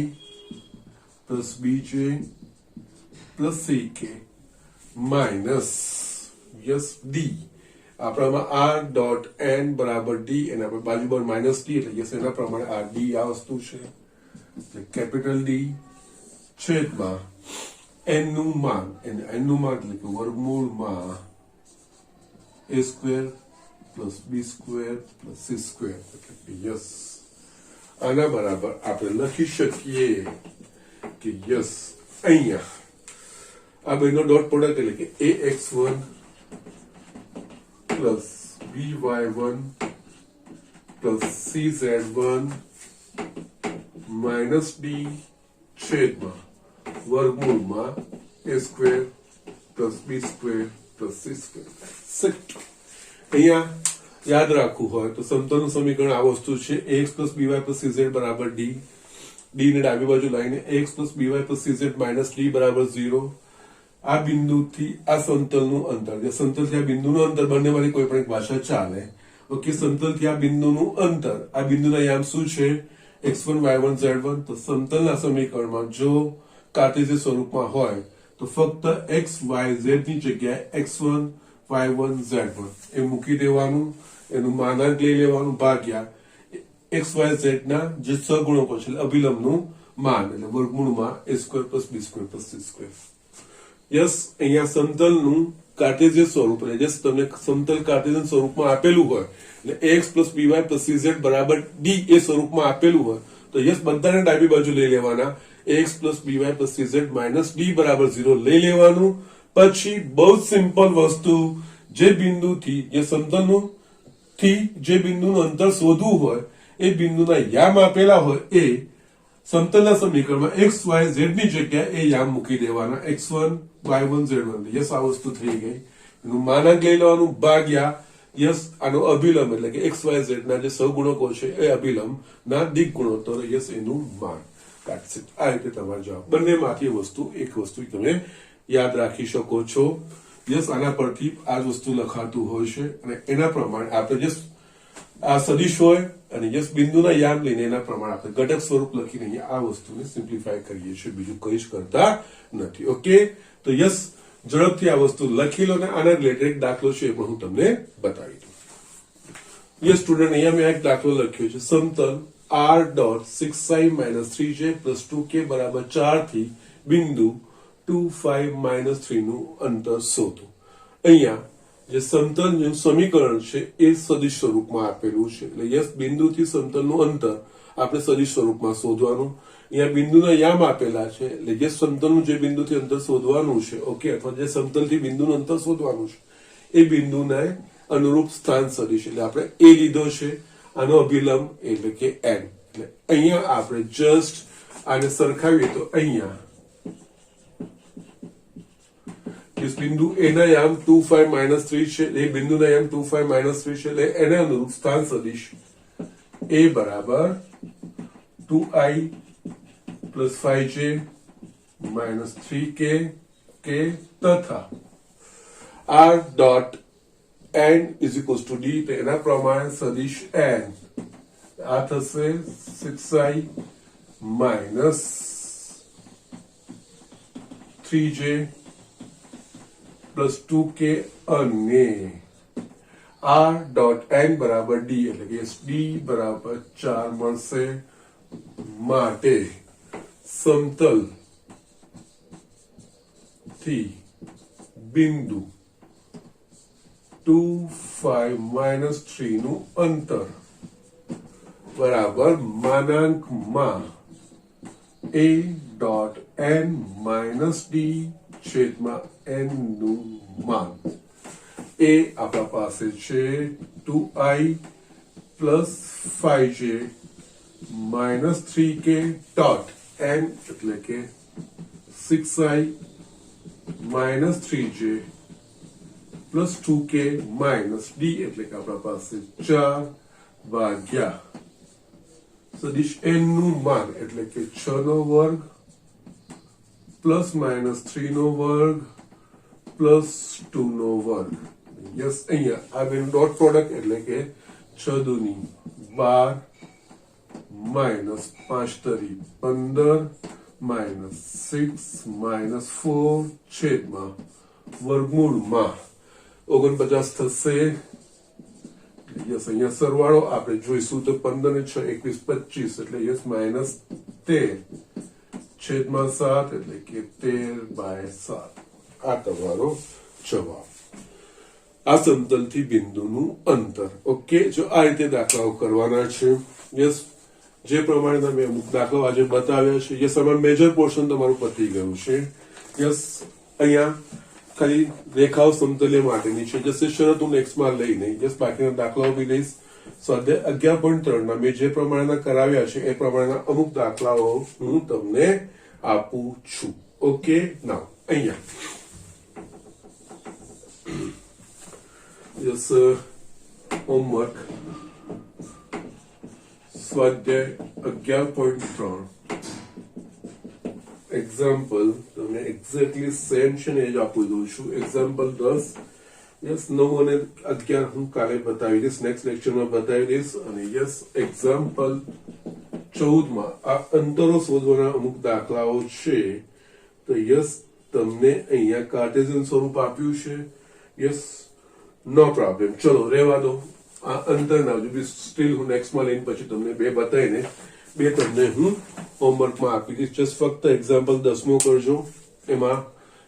plus bj plus ck minus yes d આપણામાં r ડોટ n બરાબર d અને આપણે બાજુમાં માઇનસ d એટલે યસ એના પ્રમાણે આ d આ વસ્તુ છે કેપિટલ d છેદમાં n નું માન એટલે કે વર્ગમૂળમાં a square plus b square plus c square એટલે કે યસ આના બરાબર આપણે લખી શકીએ કે યસ અહીંયા આ બેનો ડોટ પ્રોડક્ટ એટલે કે ax1 plus by1 plus cz1 minus d છેદમાં વર્ગમૂળમાં a square plus b square plus c square. અહીંયા યાદ રાખવું હોય તો સમતલનું સમીકરણ આ વસ્તુ છે ax plus by plus cz બરાબર d ને ડાબી બાજુ લાઈને ax plus by plus cz minus d બરાબર 0. આ બિંદુથી આ સમતલનું અંતર જે સમતલથી આ બિંદુનું અંતર બંને વાળી કોઈ પણ એક ભાષા ચાલે. ઓકે, સમતલથી આ બિંદુનું અંતર આ બિંદુના યામ શું છે x1 y1 z1. તો સમતલના સમીકરણમાં જો કાર્ટેશિયન સ્વરૂપમાં હોય તો ફક્ત x y z ની જગ્યાએ x1 y1 z1 એ મૂકી દેવાનું, એનું માનાંક લઈ લેવાનું ભાગ્યા x y z ના જે સહગુણકો છે અભિલંબનું માન એટલે વર્ગમૂળમાં a square plus b square plus c square. Yes અહીંયા સમતલનું કાર્ટેશિયન સ્વરૂપ એટલે જે તમને સમતલ કાર્ટેશિયન સ્વરૂપમાં આપેલું હોય એટલે ax plus by plus cz બરાબર d એ સ્વરૂપમાં આપેલું હોય તો યસ બધાને ડાબી બાજુ લઈ લેવાના ax plus by plus cz minus d બરાબર 0 લઈ લેવાનું. પછી બહુ સિમ્પલ વસ્તુ જે બિંદુથી જે સમતલનું થી જે બિંદુનું અંતર શોધવું હોય એ બિંદુના યામ આપેલા હોય એ સમતલના સમીકરણમાં x y z ની જગ્યાએ એ યામ મૂકી દેવાના x1 y1 z1. યસ આ વસ્તુ થઈ ગઈ. એનું માનાંક લઈ લેવાનું ભાગ્યા યસ આનો અભિલંબ એટલે કે x y z ના જે સહગુણકો છે એ અભિલંબ ના દિક ગુણોત્તર યસ એનું માન. આ રીતે તમારો જવાબ બંનેમાંથી વસ્તુ એક વસ્તુ તમે યાદ રાખી શકો છો. યસ આના પરથી આ જ વસ્તુ લખાતું હોય છે અને એના પ્રમાણે આપણે જે આ સદિશ હોય અને યસ બિંદુના યામ લઈને એના પ્રમાણે આપણે ઘટક સ્વરૂપ લખીને અહીંયા આ વસ્તુને સિમ્પ્લિફાય કરીએ છીએ, બીજું કંઈ જ કરતા નથી. ઓકે, તો યસ ઝડપથી આ વસ્તુ લખી લો ને આના રિલેટેડ એક દાખલો છે એ પણ હું તમને બતાવી દઉં. યસ સ્ટુડન્ટ, અહીંયા મેં એક દાખલો લખ્યો છે. સમતલ r dot 6i minus 3j plus 2k બરાબર 4 થી બિંદુ 2 5 માઇનસ 3 નું અંતર શોધો. અહીંયા જે સમતલનું સમીકરણ છે એ સદિશ સ્વરૂપમાં આપેલું છે. એટલે યસ, બિંદુથી સમતલનું અંતર આપણે સદિશ સ્વરૂપમાં શોધવાનું. અહીંયા બિંદુના યામ આપેલા છે, એટલે જે સમતલનું જે બિંદુથી અંતર શોધવાનું છે, ઓકે, અથવા જે સમતલથી બિંદુનું અંતર શોધવાનું છે એ બિંદુના અનુરૂપ સ્થાન સદિશ, એટલે આપણે એ લીધો છે. આનો અભિલંબ એટલે કે n. એટલે અહીંયા આપણે જસ્ટ આને સરખાવીએ તો અહીંયા इस बिंदु ए ना याम 2 5 माइनस 3 છે, એ બિંદુના યામ 2 5 માઇનસ 3 છે, એટલે એને અનુરૂપ સ્થાન સદિશ a બરાબર 2i plus 5j minus 3k k તથા r dot n is equals two d, તો એના પ્રમાણે સદિશ n આ થશે 6i minus 3j plus 2k અને r ડોટ n બરાબર d, એટલે કે d બરાબર 4 મળશે. માટે સમતલ થી બિંદુ 2 5 માઇનસ 3 નું અંતર બરાબર માનાંકમાં a dot n minus d છેદમાં n નું માન. એ આપણા પાસે છે 2i plus 5j minus 3k dot n, એટલે કે 6i minus 3j plus 2k minus d, એટલે કે આપણા પાસે 4 ભાગ્યા સદિશ n નું માન, એટલે કે 6 નો વર્ગ પ્લસ માઇનસ 3 નો વર્ગ પ્લસ 2 નો વર્ગ. યસ, અહીંયા આ બેનું ડોટ પ્રોડક્ટ, એટલે કે 6 દુની 12 માઇનસ 5 તરી 15 માઇનસ 6 માઇનસ 4 છેદમાં વર્ગમૂળમાં 49 થશે. યસ, અહીંયા સરવાળો આપણે જોઈશું તો 15 ને 6 21 25, એટલે યસ માઇનસ 13 છેદમાં 7, એટલે કે 13/7. આ તમારો જવાબ. આ સમતલથી બિંદુનું અંતર. ઓકે, જો આ રીતે દાખલાઓ કરવાના છે. યસ, જે પ્રમાણે તમે અમુક દાખલાઓ આજે બતાવ્યા છે, યસ, આમાં મેજર પોર્શન તમારું પતી ગયું છે. યસ, અહીંયા ખાલી રેખાઓ સમતલ્ય માટેની છે. જશે શરત હું નેક્સ્ટમાં લઈ નહીં. યસ, બાકીના દાખલાઓ બી લઈશ. સ્વાધ્યાય 11.3 મેં જે પ્રમાણેના કરાવ્યા છે એ પ્રમાણેના અમુક દાખલાઓ હું તમને આપું છું. ઓકે, નાઉ અહીંયા યસ, હોમવર્ક સ્વાધ્યાય 11.3 એક્ઝામ્પલ તમને એક્ઝેક્ટલી સેમ છે ને એ જ આપી દઉં છું. એક્ઝામ્પલ 10, યસ 9 અને 11 હું કાલે બતાવી દઈશ, નેક્સ્ટ લેક્ચરમાં બતાવી દઈશ. અને યસ, એક્ઝામ્પલ 14 માં આ અંતરો શોધવાના અમુક દાખલાઓ છે. તો યસ, તમને અહીંયા કાર્ટેશિયન સ્વરૂપ આપ્યું છે. યસ, નો પ્રોબ્લેમ, ચલો રહેવા દો. આ અંતર ના બી સ્ટીલ હું નેક્સ્ટમાં લઈને પછી તમને બે બતાવીને બે તમને હું હોમવર્કમાં આપી દઈશ. જસ્ટ ફક્ત એક્ઝામ્પલ 10મો કરજો, એમાં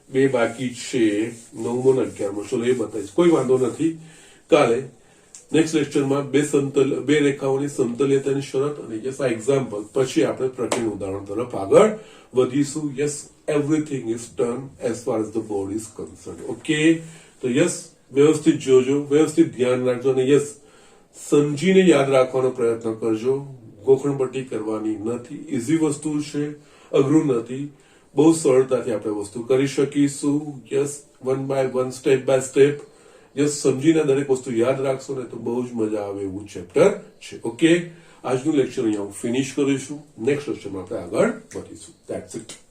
બે બાકી છે, 9મો અને 11મો. ચલો એ બતાવીશ, કોઈ વાંધો નથી. કાલે નેક્સ્ટ લેક્ચરમાં બે રેખાઓની સમતલ્યતાની શરત અને યસ આ એક્ઝામ્પલ, પછી આપણે પ્રકરણ ઉદાહરણ તરફ આગળ વધીશું. Yes, everything is done as far as the board is concern. Okay, તો યસ વ્યવસ્થિત જોજો, વ્યવસ્થિત ધ્યાન રાખજો અને યસ સમજીને યાદ રાખવાનો પ્રયત્ન કરજો. ગોખણપટ્ટી કરવાની નથી, ઇઝી વસ્તુ છે, અઘરું નથી, બહુ સરળતાથી આપણે વસ્તુ કરી શકીશું. Yes, 1 by 1, step by step. Yes, સમજીને દરેક વસ્તુ યાદ રાખશો ને તો બહુ જ મજા આવે એવું ચેપ્ટર છે. ઓકે, આજનું લેક્ચર અહીંયા હું ફિનિશ કરીશું. નેક્સ્ટ લેક્ચરમાં આપણે આગળ વધીશું. That's it.